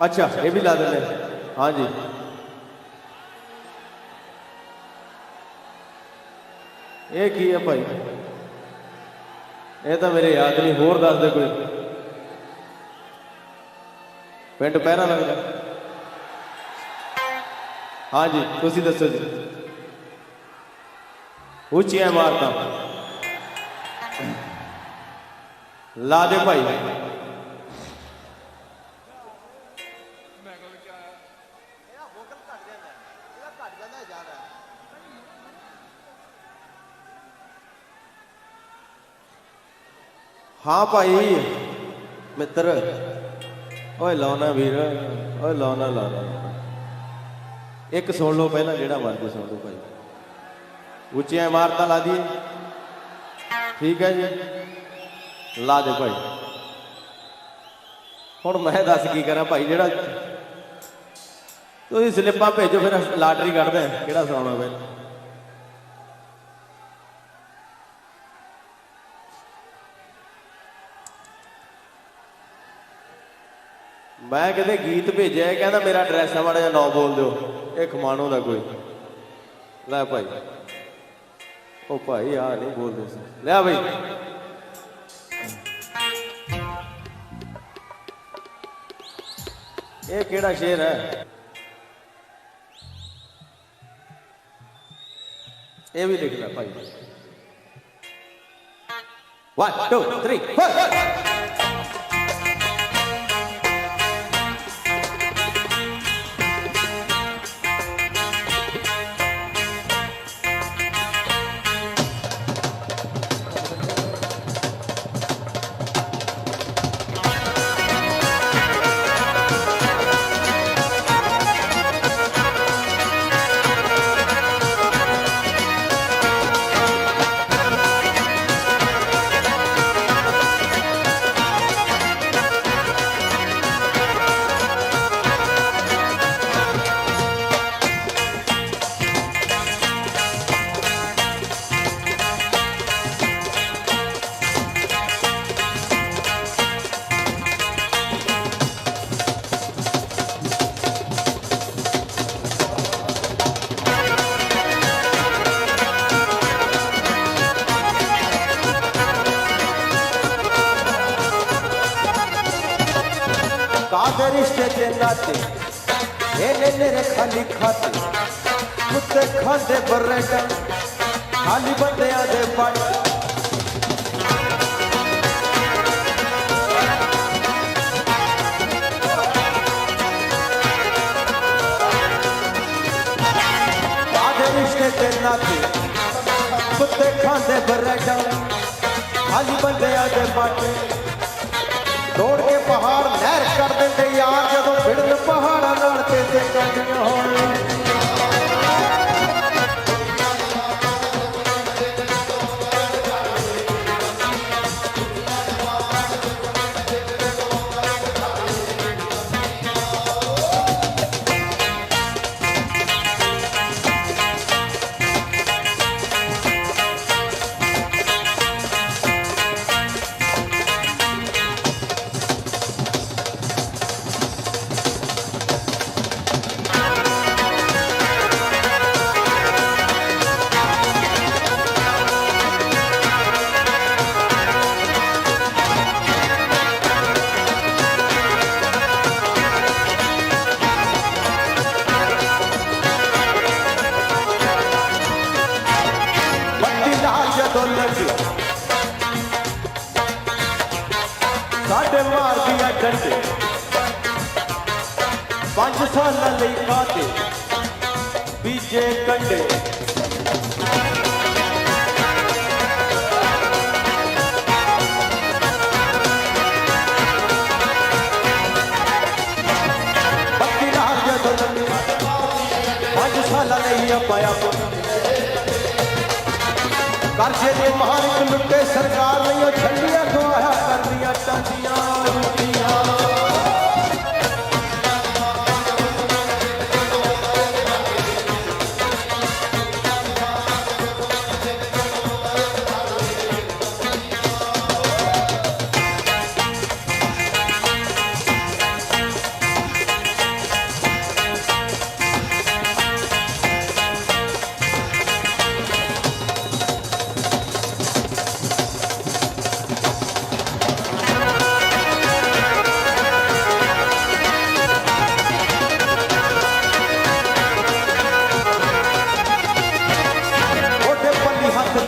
अच्छा ये भी ला देने हाँ जी ये की है भाई ये तो मेरे याद नहीं होर दस दे कोई पिंड पहरा लगता हाँ जी तुसी दसो जी उच्चियां इमारतां ला दे भाई हाँ भाई मित्र ओए लाना वीर ओए लाना लाना एक सुन लो पहला जेड़ा मर्जी सुन लो भाई उच्चियां इमारतां ला दिए ठीक है जी ला दे भाई हुण मैं दस की करा भाई जेड़ा तुसीं स्लिपां भेजो फिर लाटरी कढदे किहड़ा सुनाउणा पहला मैं कहते गीत भेजा कहना मेरा एड्रैस है माड़ा जिहा नौ बोल दो ये खमाणों का कोई ਲੈ ਭਾਈ ਉਹ ਭਾਈ ਆ ਨਹੀਂ ਬੋਲਦੇ ਸੀ ਲੈ ਭਾਈ ਇਹ ਕਿਹੜਾ ਸ਼ੇਰ ਹੈ ਇਹ ਵੀ ਲਿਖ ਲੈ ਭਾਈ 1 2 3 4 कादे रिश्ते के नाते ये मेरे खाली खाते कुत्ते खाते बरेटा खाली बंदे आदे बट कादे रिश्ते के नाते कुत्ते खाते बरेटा खाली बंदे आदे बट दौड़ के पहाड़ लहर कर देंगे यार जदों भिड़न पहाड़ा नाल ते कंडियां होण साढ़े मार दिया डंडे 5 साल लई खाते बीजे कंडे बत्ती लाल जदों लंघी 5 साल लई पाया कर्जे दे मालिक लुटे सरकार नहीं छंडियां खुआया कर दिया चांदियां रुपियां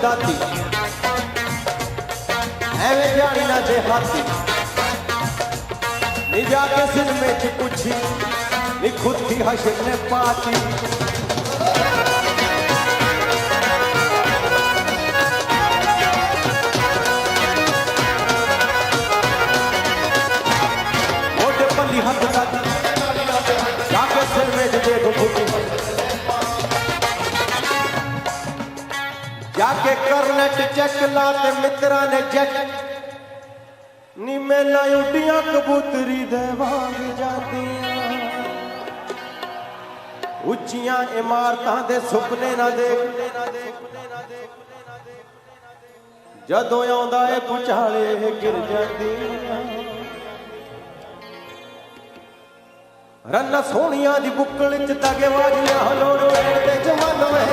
दाती एवें जानी ना दे हाथी नी जाके सिर में पूछी नी खुद की हशर ने पाती मोटे पल्ली हाथ दाती जाके सिर में देखो खुद जाके करनेट चेक लाते मित्रा ने जट नी मेला उड्डियां कबूतरी दे वांग जांदियां उच्चियां इमारतां दे सुपने ना देख जदों आउंदा ए पुचाले गिर जांदियां रन्ना सोनिया दी बुक्कल च दगे वाजियां हलोड़ पैण दे जवान वे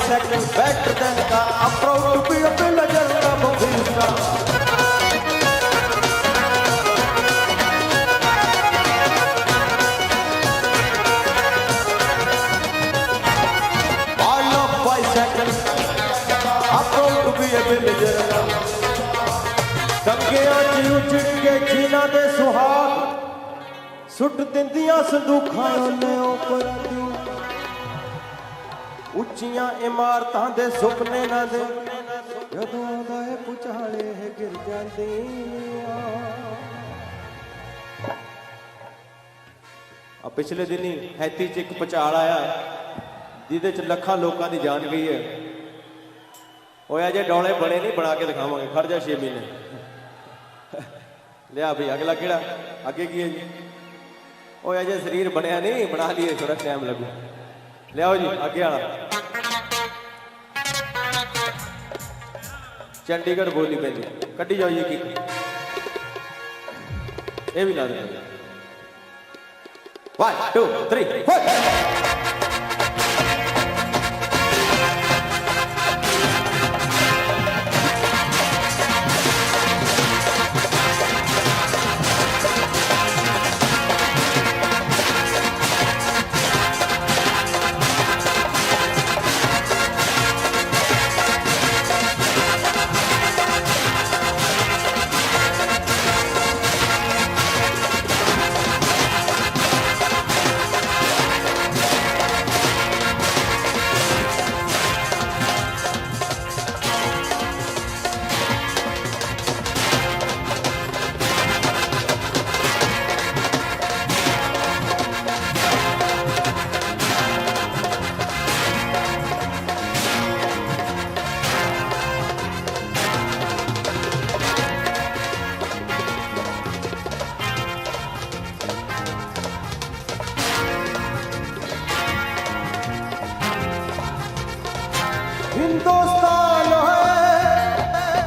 second better than ka. I'm proud to be a villager of Odisha. I love bicycle. I'm proud to be a villager. ਕੰਗਿਆਂ ਚ ਉਜੜ ਕੇ ਖੀਨਾ ਦੇ ਸੁਹਾਗ ਸੁੱਟ ਦਿੰਦੀਆਂ ਸੰਦੂਖਾਂ ਉਹਨੇ ਉੱਪਰ ਦੀ ਉੱਚੀਆਂ ਇਮਾਰਤਾਂ ਦੇ ਸੁਪਨੇ ਨਾ ਦੇ ਜਦੋਂ ਆਉਂਦਾ ਹੈ ਪੁਚਾਲੇ ਗਿਰ ਜਾਂਦੀਆਂ ਆ ਪਿਛਲੇ ਦਿਨੀ ਹੈਤੀ ਚ ਇੱਕ ਪੁਚਾਲ ਆਇਆ ਜਿਹਦੇ ਚ ਲੱਖਾਂ ਲੋਕਾਂ ਦੀ ਜਾਨ ਗਈ ਹੈ ਓਏ ਅਜੇ ਡੋਲੇ ਬਣੇ ਨਹੀਂ ਬਣਾ ਕੇ ਦਿਖਾਵਾਂਗੇ ਖੜ ਜਾ 6 ਮਹੀਨੇ ਲਿਆ ਭਈ ਅਗਲਾ ਕਿਹੜਾ ਅੱਗੇ ਕੀ ਹੈ ਜੀ ਓਏ ਅਜੇ ਸਰੀਰ ਬਣਿਆ ਨਹੀਂ ਬਣਾ ਲਈਏ ਥੋੜਾ ਟਾਈਮ ਲੱਗੂ ਲਿਆਓ ਜੀ ਅੱਗੇ ਵਾਲਾ ਚੰਡੀਗੜ੍ਹ ਬੋਲੀ ਪੈਂਦੀ ਕੱਢੀ ਜਾਓ ਜੀ ਕੀ ਇਹ ਵੀ ਲਾ ਦੇ 1 2 3 4 हिंदुस्तान है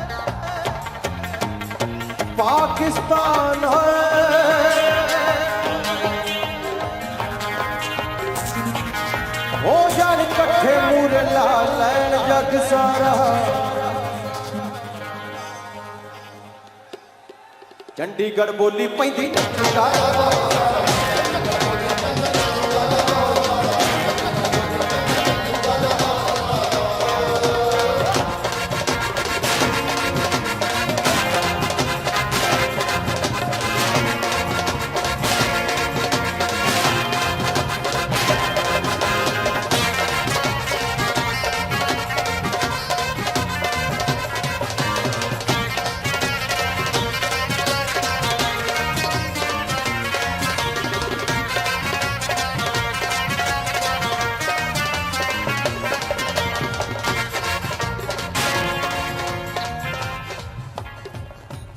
पाकिस्तान है हो जान कट्ठे मूर ला लैन जग सारा चंडीगढ़ बोली पैंदी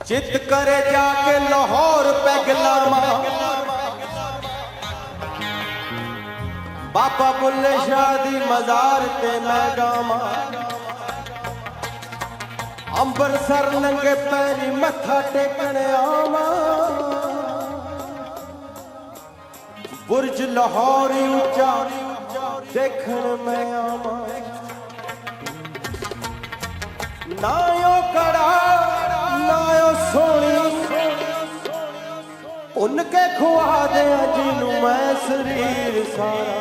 चित करे जाके लाहौर पैगलामा बाबा बुल्ले शाह दी मजार ते मैं गामा अंबरसर नंगे पैरी मत्था टेकने आवा बुर्ज लाहौर ऊंचा देखण मैं आवा ना यो कड़ा नायो सोनी उनके खुआ दे जिनू मैं शरीर सारा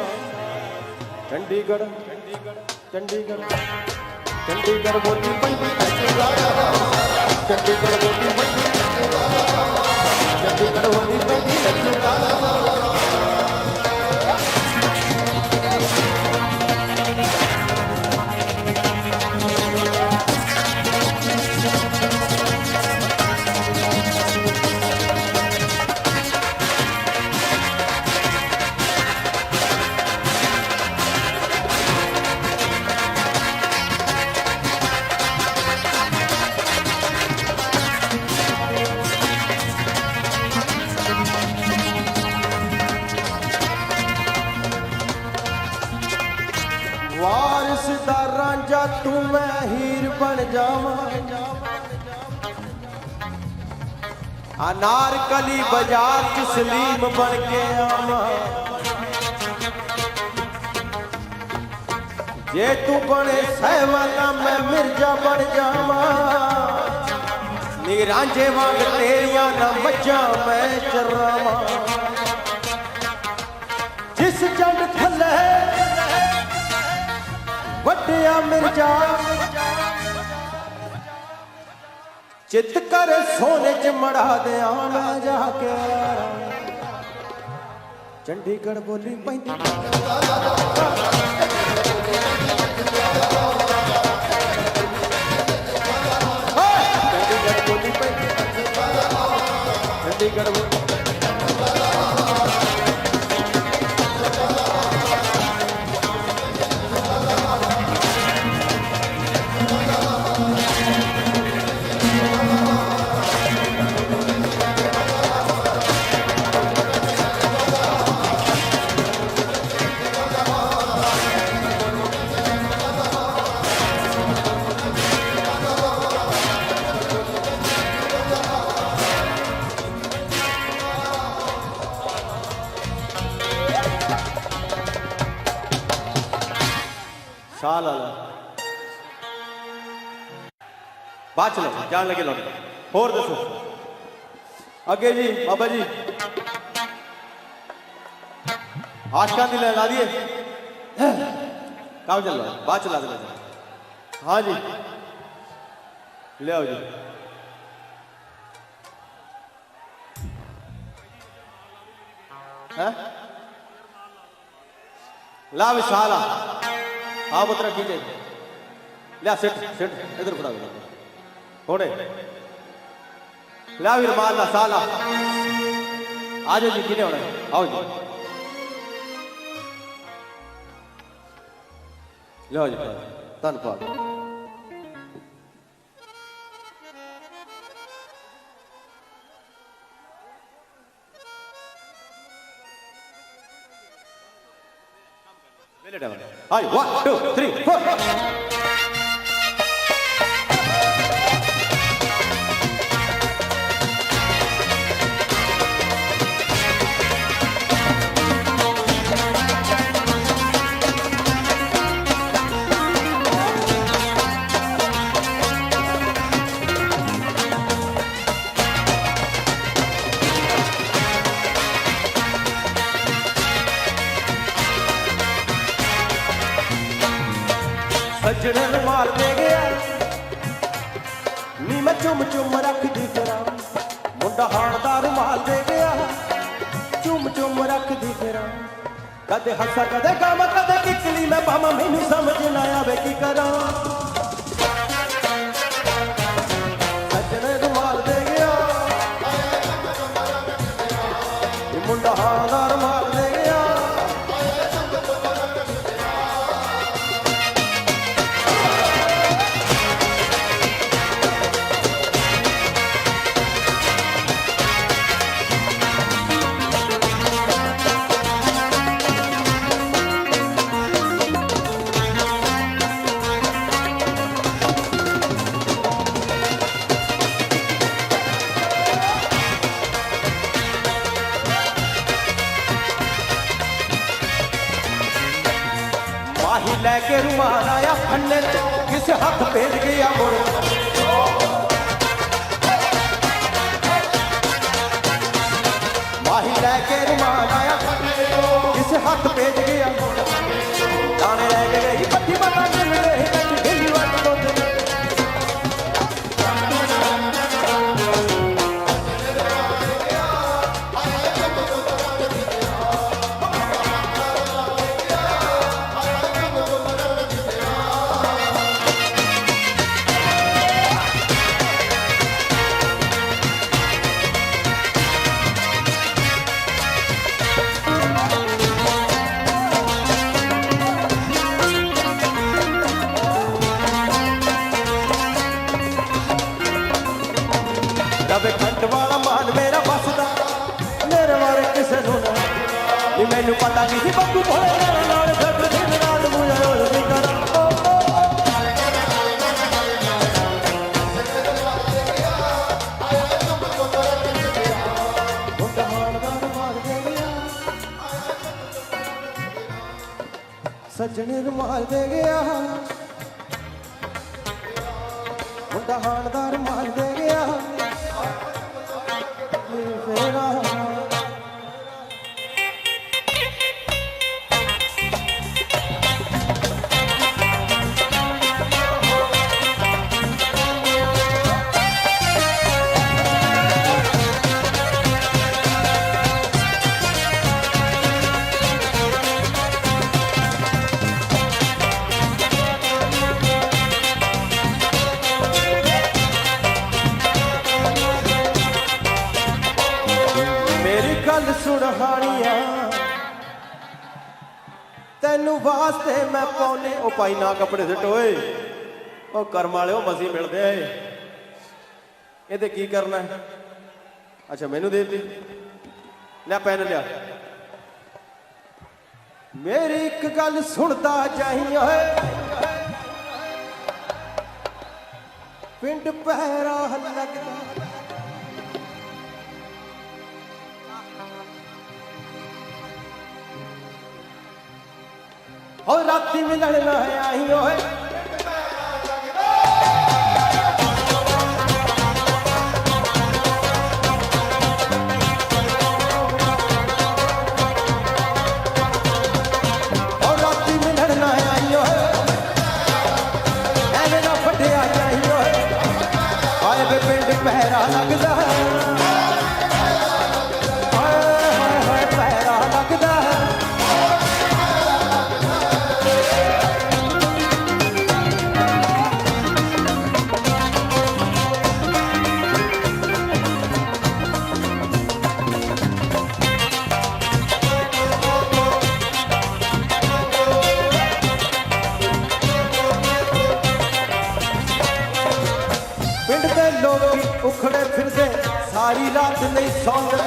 चंडीगढ़ चंडीगढ़ चंडीगढ़ बोली पैंदी चंडीगढ़ बोली पैंदी चंडीगढ़ बोली पैंदी तू मैं हीर बन जावा अनारकली बाजार च सलीम बन के आवा जे तू बने सहवाना मैं मिर्जा बन जावा नी रांझे वांग तेरिया ना मज्जा मैं चरावा जिस जंड थले वड्डिया मिर्जा चित कर सोने च मड़ा दिया मैं जाके चंडीगढ़ बोली पैंती चंडीगढ़ बोली पैंती चंडीगढ़ बोली साल आला बात चलो जान लगे लौट होर दसो अगे जी बाबा जी आशका दी ला दिए काम चल रहा है बात चला दे हाँ जी ले आओ जी ला विशाला हाँ पुत्रा खींचे लिया सिट सिट इधर खड़ा हो होने लिया वीर माल साला आ जाओ जी किने होना आओ जी लो जी धन्यवाद Hi, 1, 2, 3, 4. सजने रुमाल दे गया नी मैं चुम चुम रख दी फिरा मुंडा हाणदा रुमाल दे गया चुम चुम रख दी फिरा कदे हसा कदे गाम कदे किकली मैं पावा मैनू समझ ना आवे की करा सजने रुमाल दे गया मुंडा हाणदा रुमाल दे गया माही लैके रुमाल आया फन्ने किस हाथ भेज गया मुड़ माही लैके रुमाल आया किस हाथ भेज गया मुड़ दाने लैके गई पट्टी बता मिल रही ढिल्ली वाट दो ਸੱਜਣ ਰੁਮਾਲ ਦੇ ਗਿਆ ਮੁੰਡਾ ਹਾਣ ਦਾ ਰੁਮਾਲ ਦੇ ਗਿਆ ਫੇਰਾ गल सुन हानिया तेनू वास्ते मैं पौने ओ भाई ना कपड़े सिटोए ओ कर्म वाले मसी मिलते है ये की करना है अच्छा मैनू दे दी लिया पैन लिया मेरी एक गल सुनता जाई ओए पिंड पहरा लगदा और राती मिलन ना आई ओए और राती मिलन ना आई ओए एवें ना फटिया जाई ओए आए वे पिंड पहरा लगदा है हाय पहरा लगदा है उखड़े फिरदे सारी रात नहीं सौंदे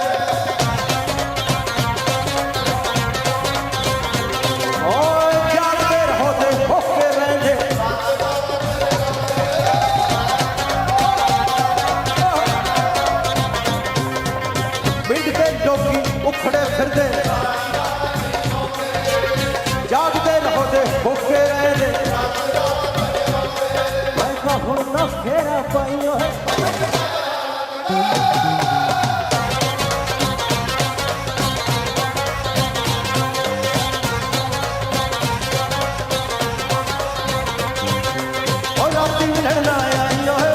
और जागते रहोदे भूखे रहंदे पिंड दे लोकी उखड़े फिरदे जागते रहोदे भूखे रहंदे मैं कहूं ना फेरा पाइयो है और राती मिलन ना आई ओए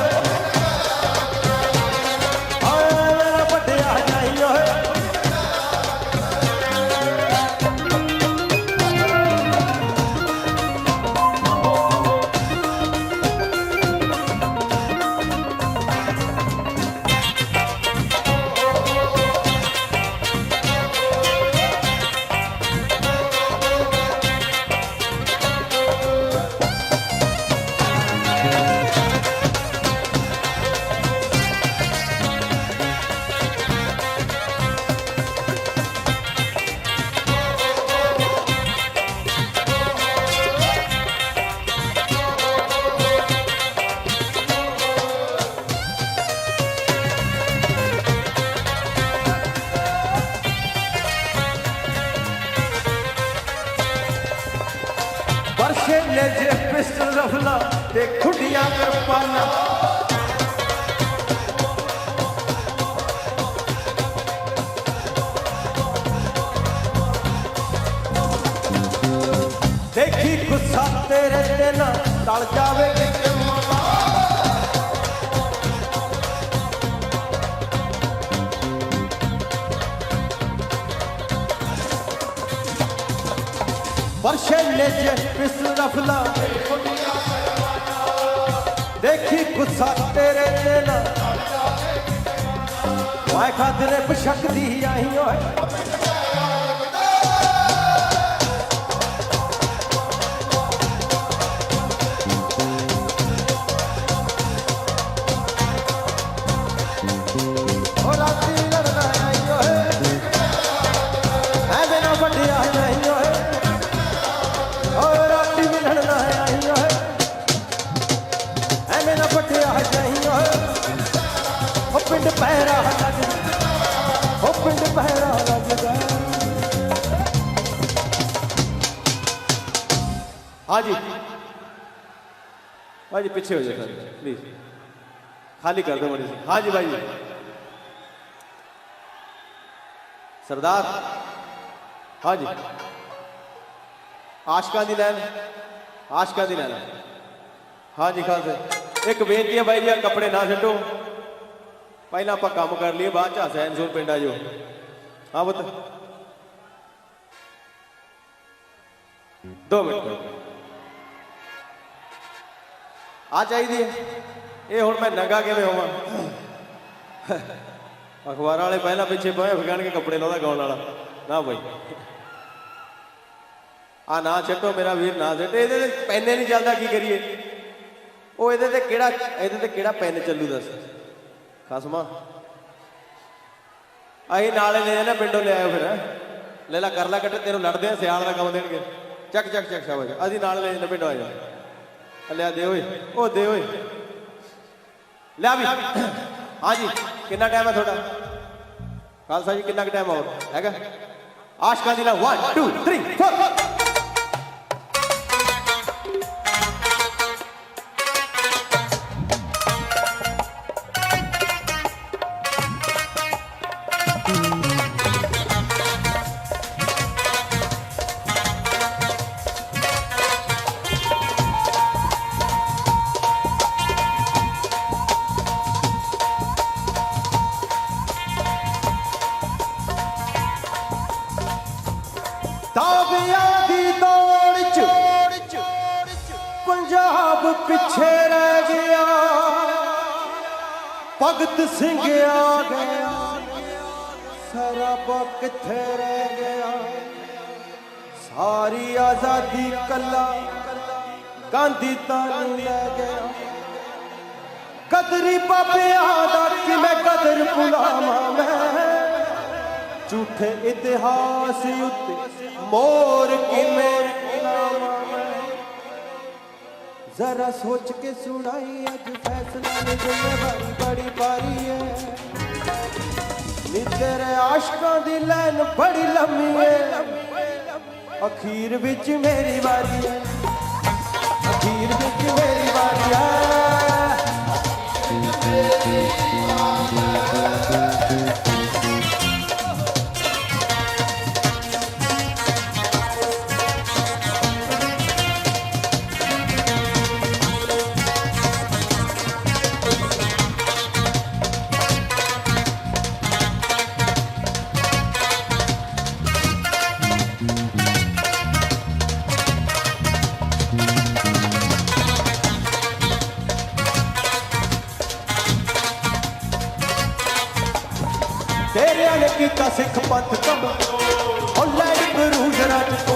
आए मेरा बड्डिया जाई ओए वर्षे ने जे पिस्टल रफला ते खुडियां करपाना देखी गुस्सा तेरे ते ना टल जावे वर्षे ने जे पिस्टल रफला देखी गुस्सा तेरे ते ना मैं खातरे बशक दी आई ओए और राती लड़ना आई ओए एवें ना बड्डिया जाई ओए और राती मिलन ना आई ओए एवें ना बड्डिया जाई ओए ओ पिंड पहरा लगदा ओ पिंड पहरा लगदा हाँ जी, हाँ जी, पीछे हो जाए सर प्लीज, खाली कर दो बड़ी सी। हाँ जी भाई जी, सरदार। हाँ जी, आशका दी लैन, आशका दी लैन। हाँ जी खालसा, एक बेनती है भाई जी, कपड़े ना छड्डो, पहला आप काम कर लिए, बाद च हसैन सूर पिंड आ जाओ। हाँ पुत 2 मिनट आ चाहिए। ये हुण मैं नंगा किवें होवां? अखबार वाले पहला पिछे पे फिकण के कपड़े लाउंदा गाउण वाला ना भाई। आ ना छड्डो मेरा वीर, ना छड्डो। ਇਹਦੇ ਤੇ ਪੈਨ नहीं चलता, की करिए? ਉਹ ਇਹਦੇ ਤੇ ਕਿਹੜਾ ਪੈਨ ਚੱਲੂ ਦੱਸ ਖਸਮਾ। ਅਸੀਂ ਨਾਲੇ ਲੈ ਜਾਣਾ, ਪਿੰਡੋਂ ਲੈ ਆਇਓ ਫਿਰ। ਲੈ ਲਾ ਕਰ ਲਾ ਕੱਟ, ਤੈਨੂੰ ਲੜਦੇ ਆ, ਸਿਆਲ ਦਾ ਕੰਮ ਦੇਣਗੇ। ਚੱਕ ਚੱਕ ਚੱਕ ਸ਼ਾਬਾਸ਼, ਅਸੀਂ ਨਾਲ ਲੈ ਜਾਣਾ ਪਿੰਡੋਂ। ਆ ਜਾ ਲਿਆ ਦੇ ਓਏ, ਉਹ ਦੇ ਓਏ, ਲਿਆ ਵੀ। हाँ जी, कितना टाइम है थोड़ा? खालसा जी कितना टाइम और हैगा? आशका दी लैन 1 2 3 4। ਤਾਬਿਆਂ ਦੀ ਦੌੜ ਚ ਪੰਜਾਬ ਪਿੱਛੇ ਰਹਿ ਗਿਆ, ਭਗਤ ਸਿੰਘ ਆ ਗਿਆ, ਸਰਾਬਾ ਕਿੱਥੇ ਰਹਿ ਗਿਆ? ਸਾਰੀ ਆਜ਼ਾਦੀ ਕੱਲਾ ਗਾਂਧੀ ਤਾਂ ਨਹੀਂ ਲੈ ਗਿਆ। ਕਦਰੀ ਬਾਬਿਆਂ ਦਾ ਕਿਵੇਂ ਕਦਰ ਭੁਲਾਵਾਂ ਮੈਂ, झूठे इतिहास उत्ते मोर किवें लावां मैं? जरा सोच के सुनाई अज फैसला ने, जिम्मेवारी बड़ी भारी है। नी तेरे आशकां दी लैन बड़ी लम्मी है, अखीर विच मेरी वारी है, अखीर विच मेरी वारी है। तेरिया ने कीता सिख पंथ कम, और लैंड करूज रज को।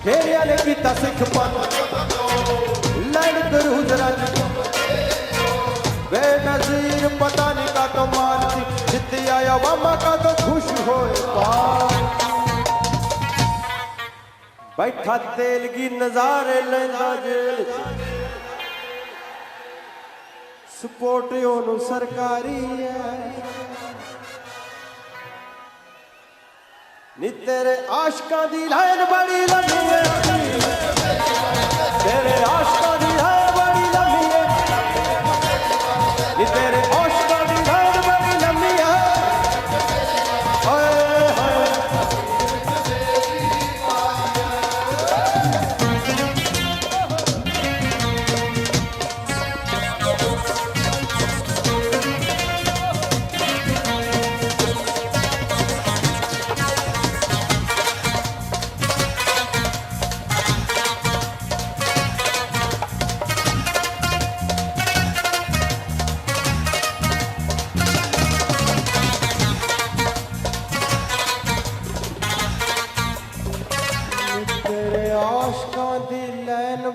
तेरिया ने कीता सिख पंथ, लैंड करूज रज को। बेनजीर पता नहीं का तो मारती, जिद्दी आया वामा का तो खुश होए पार। बैठा तेल की नजारे लेंदा जेल, सपोर्ट ओनू सरकारी है। नी तेरे आशकां दी लाइन बड़ी लम्मी है, तेरे आशकां दी लाइन बड़ी लम्मी है, तेरे आशकां दी लाइन बड़ी लम्मी है। हाय हाय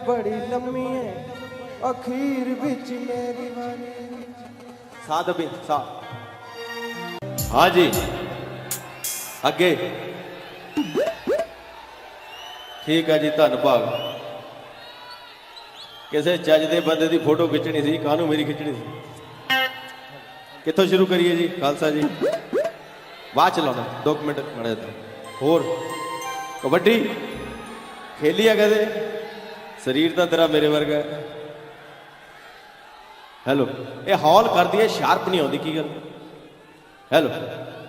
बड़ी लम्मी है, अखीर बिच मेरी वारी। साध भी सा। हाँ जी, अगे ठीक है जी, धन्नवाद। किसी ਚੱਜ ਦੇ ਬੰਦੇ ਦੀ फोटो खिंचनी सी, कानू मेरी खिंचनी सी। कितों शुरू करिए जी खालसा जी? बाद चलाना 2 मिनट मड़े होर। कबड्डी खेली है कदे? शरीर तो तेरा मेरे वर्गा है। हेलो, ये हॉल कर दी है, शार्प नहीं आती की गल? हेलो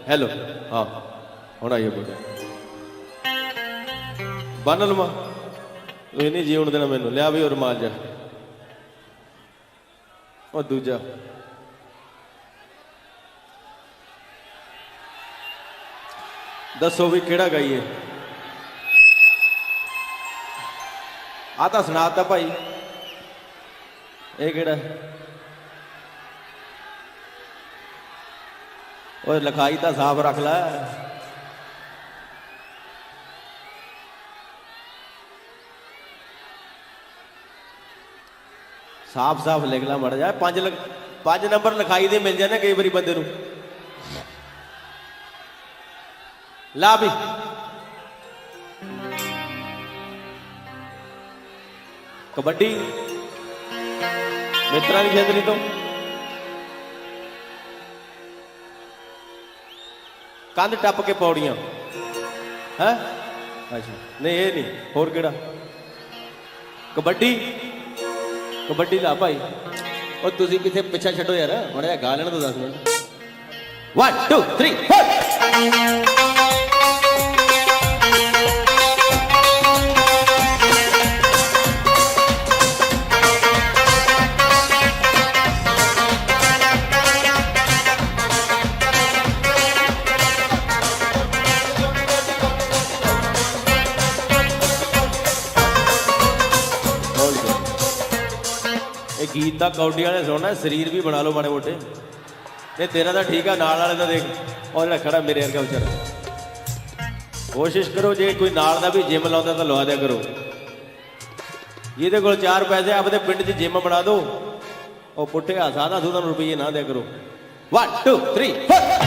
हेलो, हाँ हूँ आइए बोलिए। बन लवा तू नहीं जीवन देना मैनू, लिया भी और मार जा। और दूजा दसो भी केड़ा गाइए? आ तो सुनाता भाई, ये केड़ा? और लिखाई तो साफ रख ला। साफ साफ लिख ला मड़ जा। 5 नंबर लिखाई दे मिल जाने कई बारी बंदे नूं। ला भी कबड्डी मित्रा की छेदरी तो कंध टप के पौड़ियां है। अच्छा नहीं ये नहीं, होर केड़ा? कबड्डी कबड्डी ला भाई। और तुसी किथे पिछा छड्डो यार, माड़ा गा लेना तो 10 मिनट। 1 2 3 4। गीत तो कौडी वाले सुनना, शरीर भी बना लो माड़े मोटे। नहीं तेरा तो ठीक है, नाल वाले तो देख और जरा खड़ा मेरे वर्गा बेचारा। कोशिश करो जे कोई नाल दा भी जिम लाता तो लवा दिया करो। जिहदे कोल 4 पैसे अपने पिंड च जिम बना दो, और पुट्ठे सादा सूदा रुपये ना दिया करो। 1 2 3 4।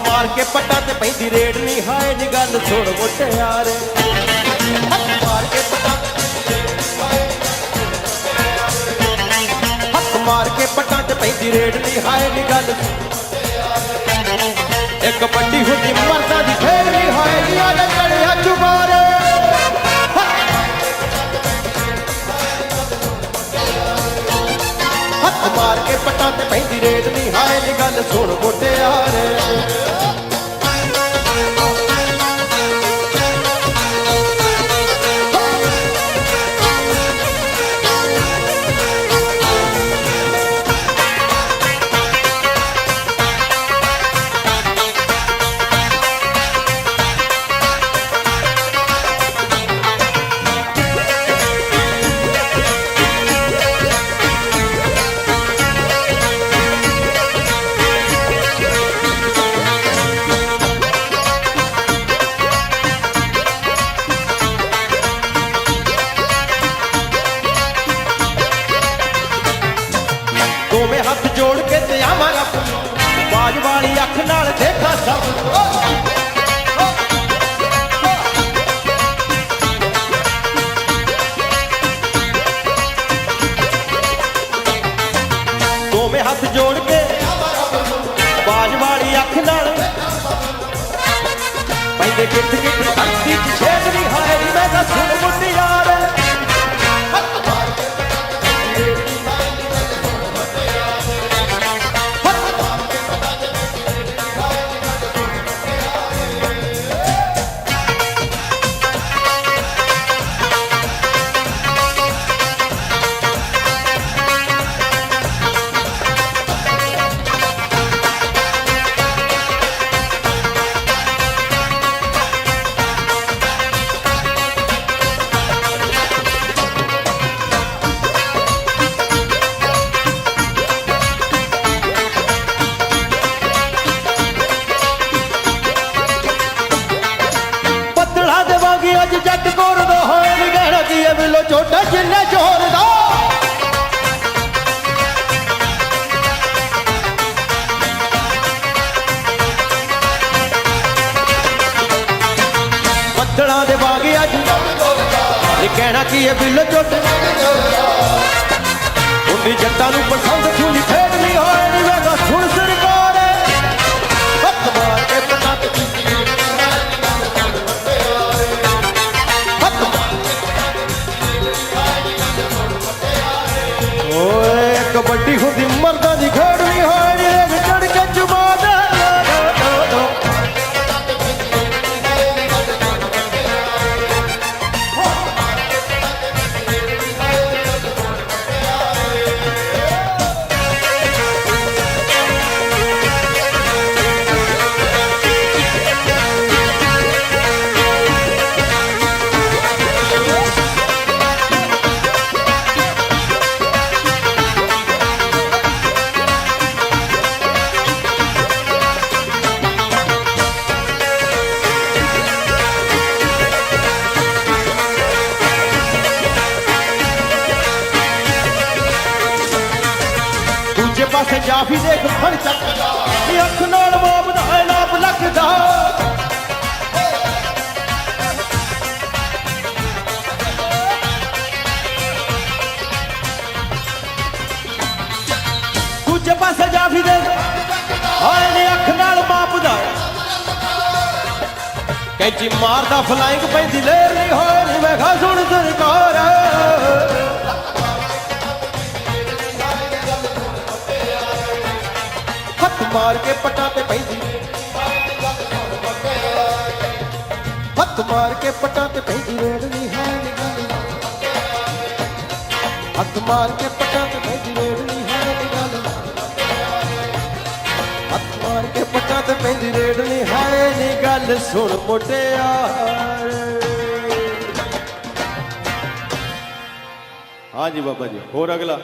मार के पट्टा ते पैंदी रेड नहीं, हाय नी गल छोड़ मोटे यार। मार के पट्टा मार के पट्टा ते पैंदी रेड नहीं, हाय नी गल। एक कबड्डी होती मरदा दी खेल नहीं, हाय नी आले चढ़िया चुबारे। मार के पट्टा ते पैंदी रेड नहीं, हाय नी गल छोड़ मोटे यार। बाज वाली अख नाल देखा सब। दोवें हाथ जोड़ के बाज वाली अख नाल पैंदे गिट गिट धरती च छेदरी, हाय नी मैं तां सुन मुंडी यार। ਨੀ ਕਹਿਣਾ ਕੀ ਇਹ ਬਿੱਲ ਚੁੱਟ ਹੁੰਦੀ ਜੱਟਾਂ ਨੂੰ ਪਸੰਦ ਚੂਲੀ ਖੇਡਣੀ ਹੋਏ ਨੀ ਵੇਗਾ ਸੁਣ ਸਰਕਾਰ ਹੱਥ ਮਾਰ ਕੇ ਪਤਾ ਤੇ ਓਏ ਕਬੱਡੀ ਹੁੰਦੀ ਮਰਦਾਂ ਦੀ ਖੇਡਣੀ ਹੋਏ ਨੀ ਰੇਗ ਚੜ ਕੇ ਚੁਮਾ ਦੇ ਦੂਜੇ ਪਾਸੇ ਜਾਫੀ ਦੇਖ ਫੜ ਚੱਕਦਾ ਨੀ ਅੱਖ ਨਾਲ ਮੋਬਦਾ ਲਾਭ ਲੱਗਦਾ ਦੂਜੇ ਪਾਸੇ ਜਾਫੀ ਦੇਖ ਹਾਏ ਨੀ ਅੱਖ ਨਾਲ ਮਾਪਦਾ ਕੈਂਚੀ ਮਾਰਦਾ ਫਲਾਈਂਗ ਪੈਂਦੀ ਲੇਰ ਨਹੀਂ ਹੋਏ ਨੀ ਵੇਖਾ ਸੁਣ ਸਰਕਾਰ ਹੱਥ ਮਾਰ ਕੇ ਪਟਾਂ ਤੇ ਪੈਂਦੀ ਹੱਥ ਮਾਰ ਕੇ ਪਟਾਂ ਤੇ ਪੈਂਦੀ ਰੇੜਨੀ ਹੈ ਨੀ ਗੱਲ ਹੱਥ ਮਾਰ ਕੇ ਪਟਾਂ ਤੇ ਪੈਂਦੀ ਰੇੜਨੀ ਹੈ ਨੀ ਗੱਲ ਹੱਥ ਮਾਰ ਕੇ ਪਟਾਂ ਤੇ ਪੈਂਦੀ ਰੇੜਨੀ ਹੈ ਨੀ ਗੱਲ ਸੁਣ ਮੁਟਿਆਰ हाँ जी बाबा जी होर अगला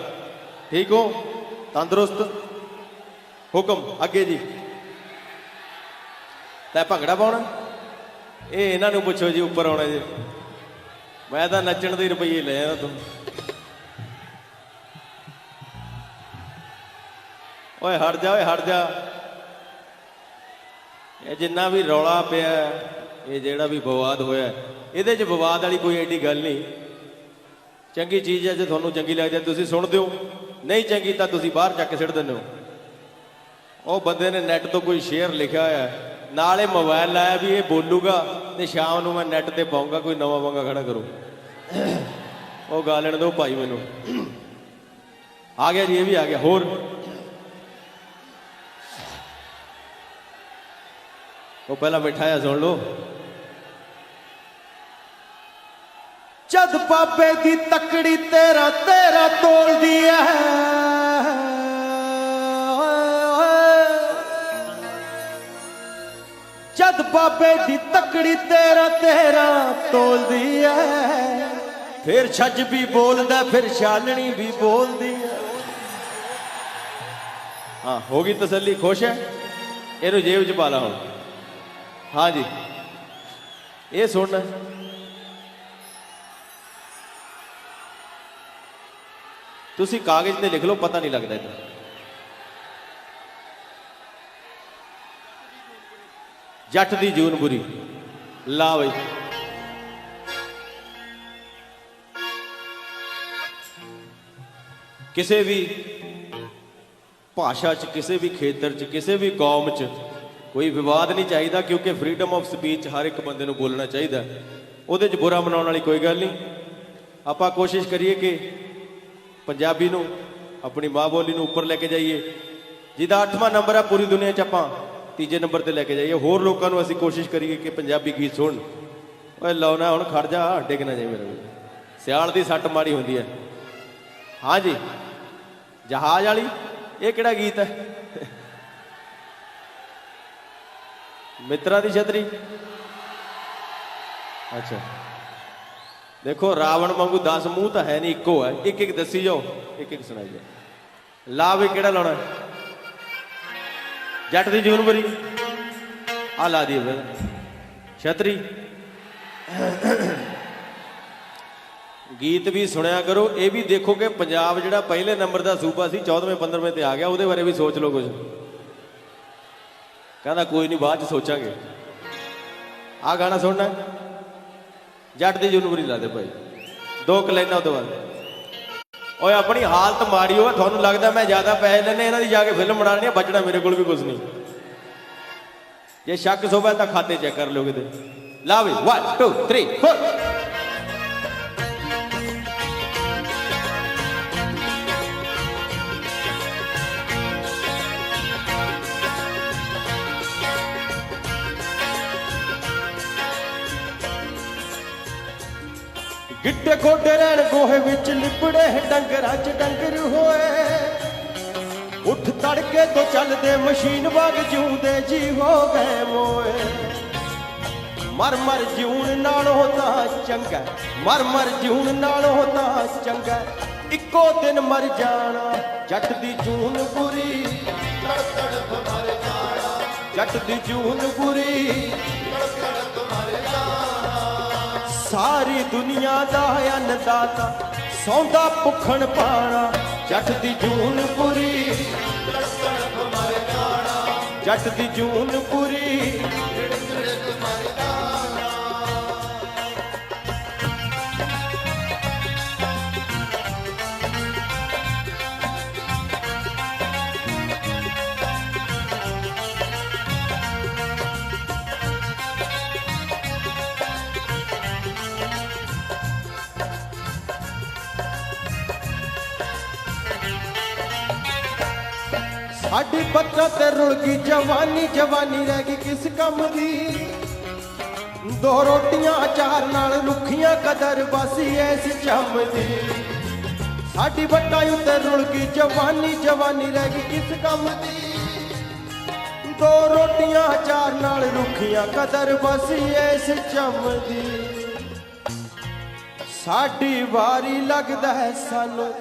ठीक हो तंदुरुस्त हुक्म अगे जी तै भंगड़ा पाउणा ये इन्हां पुछो जी उपर आउणा जी मैं तो नच्चण दे रुपये ले आया तुम ओए हट जा ये जिन्ना भी रौला पिया ये जिहड़ा भी बवाद होया इहदे च बवाद वाली कोई एडी गल नहीं चंगी चीज़ है जो थानू चंगी लगती है तुसीं सुणदे हो नहीं चंगी तो तुसीं बाहर चक के सिट दिंदे हो वो बंदे ने नैट तो कोई शेयर लिखा है नाले मोबाइल लाया भी ये बोलूगा तो शाम को मैं नैट ते पाऊंगा कोई नवा पंगा खड़ा करो वो गा लेने दो भाई मैनू आ गया जी ये भी आ गया होर वो पहला मिठाया सुन लो जद बाबे दी तकड़ी तेरा तेरा तोलदी है जद बाबे दी तकड़ी तेरा तेरा तोलदी है फिर छज भी बोलदा फिर छालनी भी बोलदी है हाँ होगी तसल्ली खुश है इनू जेब च पा ला हुण हाँ जी ये सुन तुसी कागज ते लिख लो पता नहीं लगता इतना जट दी जून बुरी ला बई किसी भी भाषा च किसी भी खेतर च किसी भी कौम च कोई विवाद नहीं चाहिए क्योंकि फ्रीडम ऑफ स्पीच हर एक बंदे नूं बोलना चाहिए उहदे च बुरा मनाउण वाली कोई गल नहीं आपां कोशिश करिए कि पंजाबी नूं अपनी माँ बोली नूं उपर लैके जाइए जिहदा 8वां नंबर है पूरी दुनिया च आपां तीजे नंबर ते लैके जाइए होर लोकां नूं असीं कोशिश करिए कि पंजाबी गीत सुण ओए लाउना हुण खड़ जा डिग ना जाए मेरे कोल सियाल दी सट माड़ी हुंदी है हाँ जी जहाज वाली ये किहड़ा गीत है मित्रा दी छतरी अच्छा देखो रावण वांगू 10 मूँह तो है नहीं इको है एक एक दसी जाओ एक एक सुनाई जाओ ला भी केड़ा लाना जट दी जून बुरी आ ला दी फिर छतरी गीत भी सुनिया करो ये भी देखो कि पंजाब जिहड़ा पहले नंबर का सूबा सी 14वें 15वें ते आ गया उहदे बारे भी सोच लो कुछ कहना कोई नहीं बाद सोचांगे आ गाना सुनना जट दी जून बुरी ला दे भाई 2 ਲਾਈਨਾਂ ਉਹਦੇ ਬਾਅਦ। ਓਏ ਆਪਣੀ ਹਾਲਤ ਮਾੜੀ ਹੋਵੇ, ਤੁਹਾਨੂੰ ਲੱਗਦਾ ਮੈਂ ਜ਼ਿਆਦਾ ਪੈਸੇ ਲੈਣੇ ਇਹਨਾਂ ਦੀ, ਜਾ ਕੇ ਫਿਲਮ ਬਣਾ ਲੈਣੀ ਆ, ਬਚਣਾ ਮੇਰੇ ਕੋਲ ਵੀ ਕੁਝ ਨਹੀਂ। ਜੇ ਸ਼ੱਕ ਸੋਭਾ ਤਾਂ ਖਾਤੇ ਚੈੱਕ ਕਰ ਲਿਓ ਕਿਤੇ। ਲਾ ਵੀ 1 2 3 4। ਗਿੱਟੇ ਗੋਡੇ ਰਹਿਣ ਗੋਹੇ ਵਿੱਚ ਲਿਬੜੇ ਡੰਗਰਾਂ 'ਚ ਡੰਗਰ ਹੋਏ। ਉੱਠ ਤੜਕੇ ਤੋਂ ਚੱਲਦੇ ਮਸ਼ੀਨ ਵਾਂਗ ਜਿਉਂਦੇ ਜੀ ਹੋ ਗਏ ਮੋਏ। ਮਰ ਮਰ ਜਿਉਣ ਨਾਲੋਂ ਤਾਂ ਚੰਗਾ, ਮਰ ਮਰ ਜਿਉਣ ਨਾਲੋਂ ਤਾਂ ਚੰਗਾ ਇੱਕੋ ਦਿਨ ਮਰ ਜਾਣਾ। ਜੱਟ ਦੀ ਜੂਨ ਬੁਰੀ, ਤੜਪ ਤੜਪ ਮਰ ਜਾਣਾ। ਜੱਟ ਦੀ ਜੂਨ ਬੁਰੀ, ਤੜਪ ਤੜਪ ਮਰ ਜਾਣਾ। ਸਾਰੀ ਦੁਨੀਆ ਦਾ ਅੰਨਦਾਤਾ ਸੌਂਦਾ ਭੁੱਖਣ ਪਾਣਾ। ਜੱਟ ਦੀ ਜੂਨ ਪੂਰੀ, ਤੜਪ ਤੜਪ ਮਰ ਜਾਣਾ। ਜੱਟ ਦੀ ਜੂਨ ਪੂਰੀ, ਤੜਪ ਤੜਪ ਮਰ ਜਾਣਾ। ਸਾਡੀ ਬੱਚਾ ਤੇ ਰੁਲ ਗਈ ਜਵਾਨੀ, ਜਵਾਨੀ ਰਹਿ ਗਈ ਕਿਸ ਕੰਮ ਦੀ। 2 ਰੋਟੀਆਂ ਅਚਾਰ ਨਾਲ ਰੁੱਖੀਆਂ ਕਦਰ ਬਾਸੀ ਐਸ ਚੰਮ ਦੀ। ਸਾਡੀ ਬੱਟਾ ਉੱਤੇ ਰੁਲ ਗਈ ਜਵਾਨੀ, ਜਵਾਨੀ ਰਹਿ ਗਈ ਕਿਸ ਕੰਮ ਦੀ। 2 ਰੋਟੀਆਂ ਅਚਾਰ ਨਾਲ ਰੁੱਖੀਆਂ ਕਦਰ ਬਾਸੀ ਐਸ ਚੰਮ ਦੀ। ਸਾਡੀ ਵਾਰੀ ਲੱਗਦਾ ਹੈ ਸਾਨੂੰ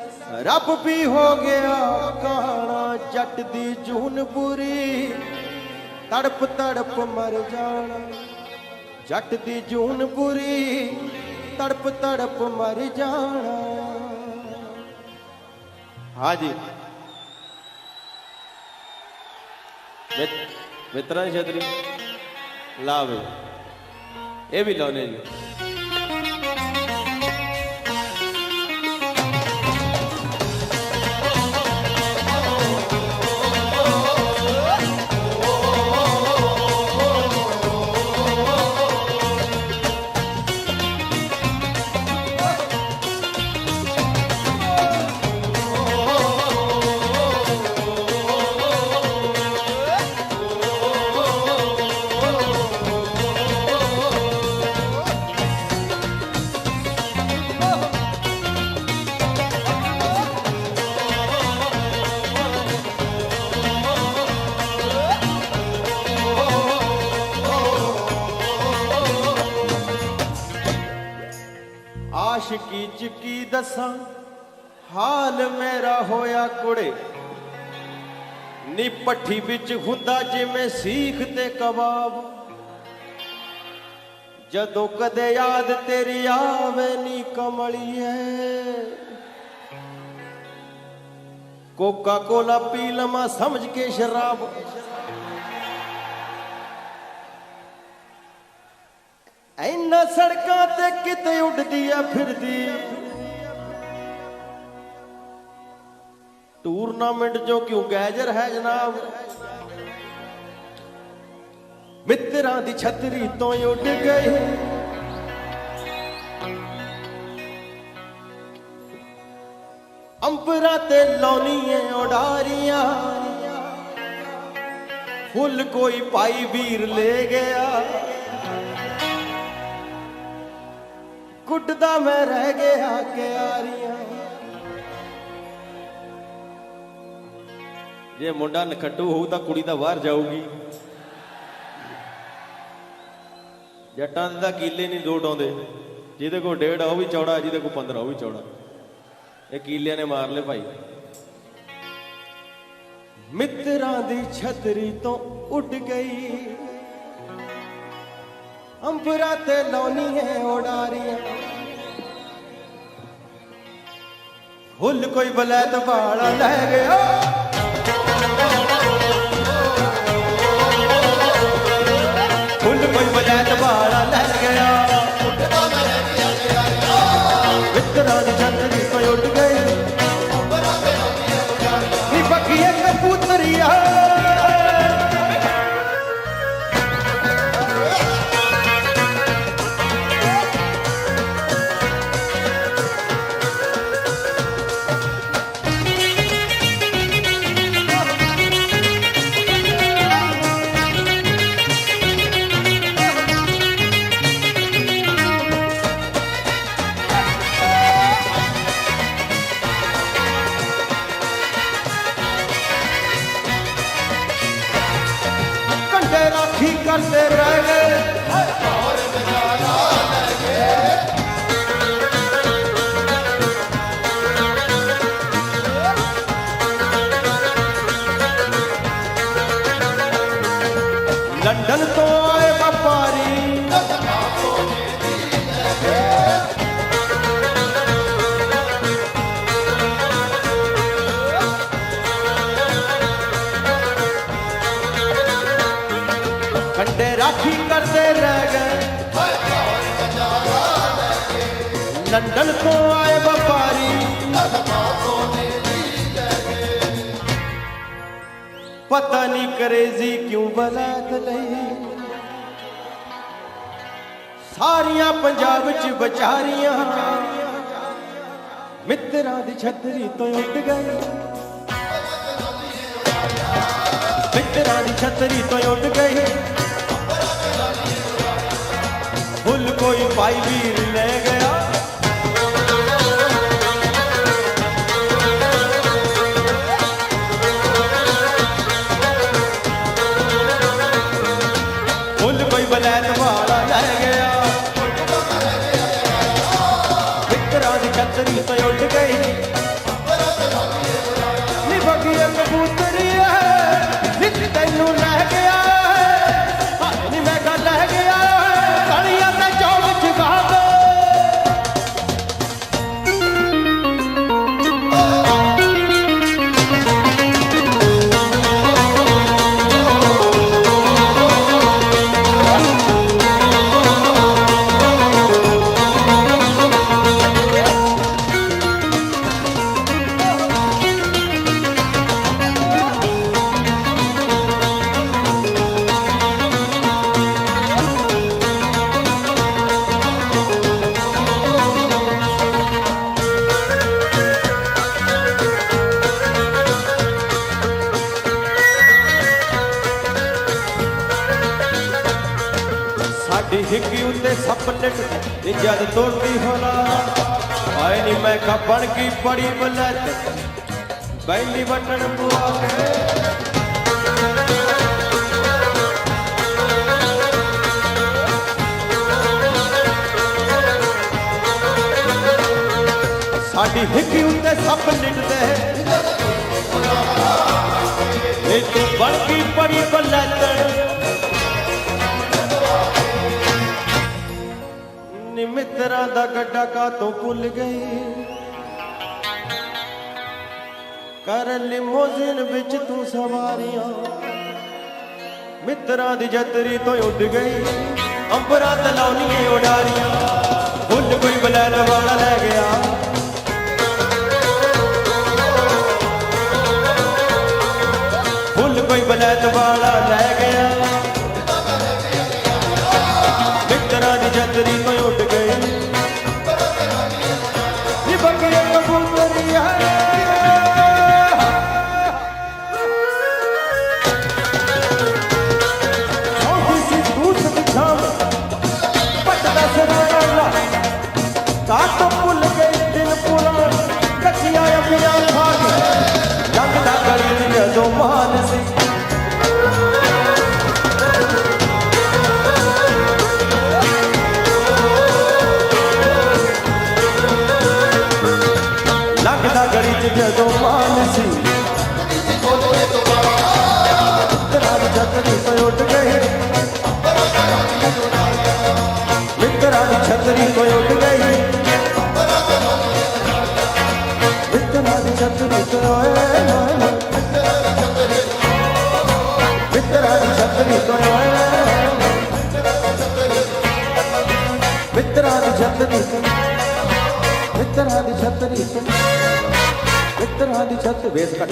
ਰੱਬ ਵੀ ਹੋ ਗਿਆ ਕਾਣਾ। ਜੱਟ ਦੀ ਜੂਨ ਬੁਰੀ, ਤੜਪ ਤੜਪ ਮਰ ਜਾਣਾ। ਜੱਟ ਦੀ ਜੂਨ ਬੁਰੀ, ਤੜਪ ਤੜਪ ਮਰ ਜਾਣਾ। हाँ जी मित्रा की छतरी ला बे, ये भी लाने जी। ਆਸ਼ਕੀ ਚ ਕੀ ਦੱਸਾਂ ਹਾਲ ਮੇਰਾ ਹੋਇਆ ਕੁੜੇ। ਨੀ ਪੱਠੀ ਵਿੱਚ ਹੁੰਦਾ ਜਿਵੇਂ ਸੀਖ ਤੇ ਕਬਾਬ। ਜਦੋਂ ਕਦੇ ਯਾਦ ਤੇਰੀ ਆਵੇ ਨੀ ਕਮਲੀਏ, ਕੋਕਾ ਕੋਲਾ ਪੀ ਲਵਾਂ ਸਮਝ ਕੇ ਸ਼ਰਾਬ। ਇੰਨਾ ਸੜਕਾਂ ਤੇ ਕਿਤੇ ਉੱਡਦੀ ਆ ਫਿਰਦੀ। ਟੂਰਨਾਮੈਂਟ ਜੋ ਕਿਉਂ ਗੈਜਰ ਹੈ ਜਨਾਬ। ਮਿੱਤਰਾਂ ਦੀ ਛਤਰੀ ਤੋਂ ਉੱਡ ਗਈ। ਅੰਬਰਾਂ ਤੇ ਲਾਉਣੀਆਂ ਉਡਾਰੀਆਂ। ਫੁੱਲ ਕੋਈ ਭਾਈ ਵੀਰ ਲੈ ਗਿਆ। ਕੁੱਟਦਾ ਮੈਂ ਰਹਿ ਗਿਆ ਕਿਆਰੀਆਂ। ਜੇ ਮੁੰਡਾ ਨਖੱਟੂ ਹੋਊ ਤਾਂ ਕੁੜੀ ਤਾਂ ਬਾਹਰ ਜਾਊਗੀ। ਜੱਟਾਂ ਦੇ ਤਾਂ ਕੀਲੇ ਨਹੀਂ ਲੋਟ ਆਉਂਦੇ। ਜਿਹਦੇ ਕੋਲ 1.5 ਉਹ ਵੀ ਚੌੜਾ, ਜਿਹਦੇ ਕੋਲ 15 ਉਹ ਵੀ ਚੌੜਾ। ਇਹ ਕੀਲਿਆਂ ਨੇ ਮਾਰ ਲਏ ਭਾਈ। ਮਿੱਤਰਾਂ ਦੀ ਛਤਰੀ ਤੋਂ ਉੱਡ ਗਈ। ਅੰਬਰਾਂ ਤੇ ਲਾਉਣੀਆਂ ਉਡਾਰੀਆਂ। ਹੁੱਲ ਕੋਈ ਬਲੈਤ ਵਾਲਾ ਲੈ ਗਿਆ। ਹੁੱਲ ਕੋਈ ਬਲੈਤ ਵਾਲਾ ਲੈ ਗਿਆ। रह गए लंदन तो आए व्यापारी पता नहीं करेजी क्यों वलैत लई सारियां पंजाब च बचारियां मित्रा दी छतरी तो उड़ गई मित्रा दी छतरी तो उड़ गई फुल कोई पाई वीर ले गया फुल कोई वलैत वाला ले गया मित्रा दी छतरी तो उड़ गई निभगी कबूतरी तेनू लै गया नी मैं कल लै गया कलियां ते चौक चगा दो साडी हिक्की उत्ते सपनट जद तोड़ती होला आए नी मैं का बन की बड़ी बलैत बैली बटन बुआ के साडी हिक्की उत्ते सपनट दे तू बन की बड़ी बलैत मित्रा दा गड्डा का तो भुल गई कर लिमोजिन विच तू सवारियां मित्रा दी जतरी तो उड़ गई अंबरा तलौनियां उडारियां भुल कोई बलैत वाला ले गया भुल कोई बलैत वाला ले गया मित्रा दी जतरी तो उड़ गई निभगी कबूतरी सी दूध दिखाव पटदा सराया का तो भुल गई दिन पुराण कचिया अबिया भाग लगदा गली जदों मान सी लगदा गली च जदों मान सी मित्रा दी छतरी तो उड़ गई मित्रा दी छतरी तो उड़ गई मित्रा दी छतरी तो मित्रा दी छतरी तो मित्रा दी छतरी मित्रा दी छतरी मित्रा दी छत बेस कट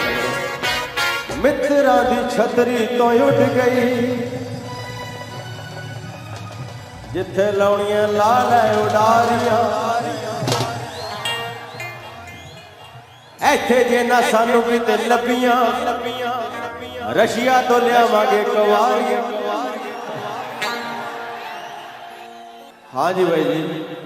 मित्रा दी छतरी तो उड़ गई जिथे लाउणियां ला लै उडारियां ऐथे जे ना सानू किते लभियां रशिया तो लियावांगे कवारियां हाँ जी भाई जी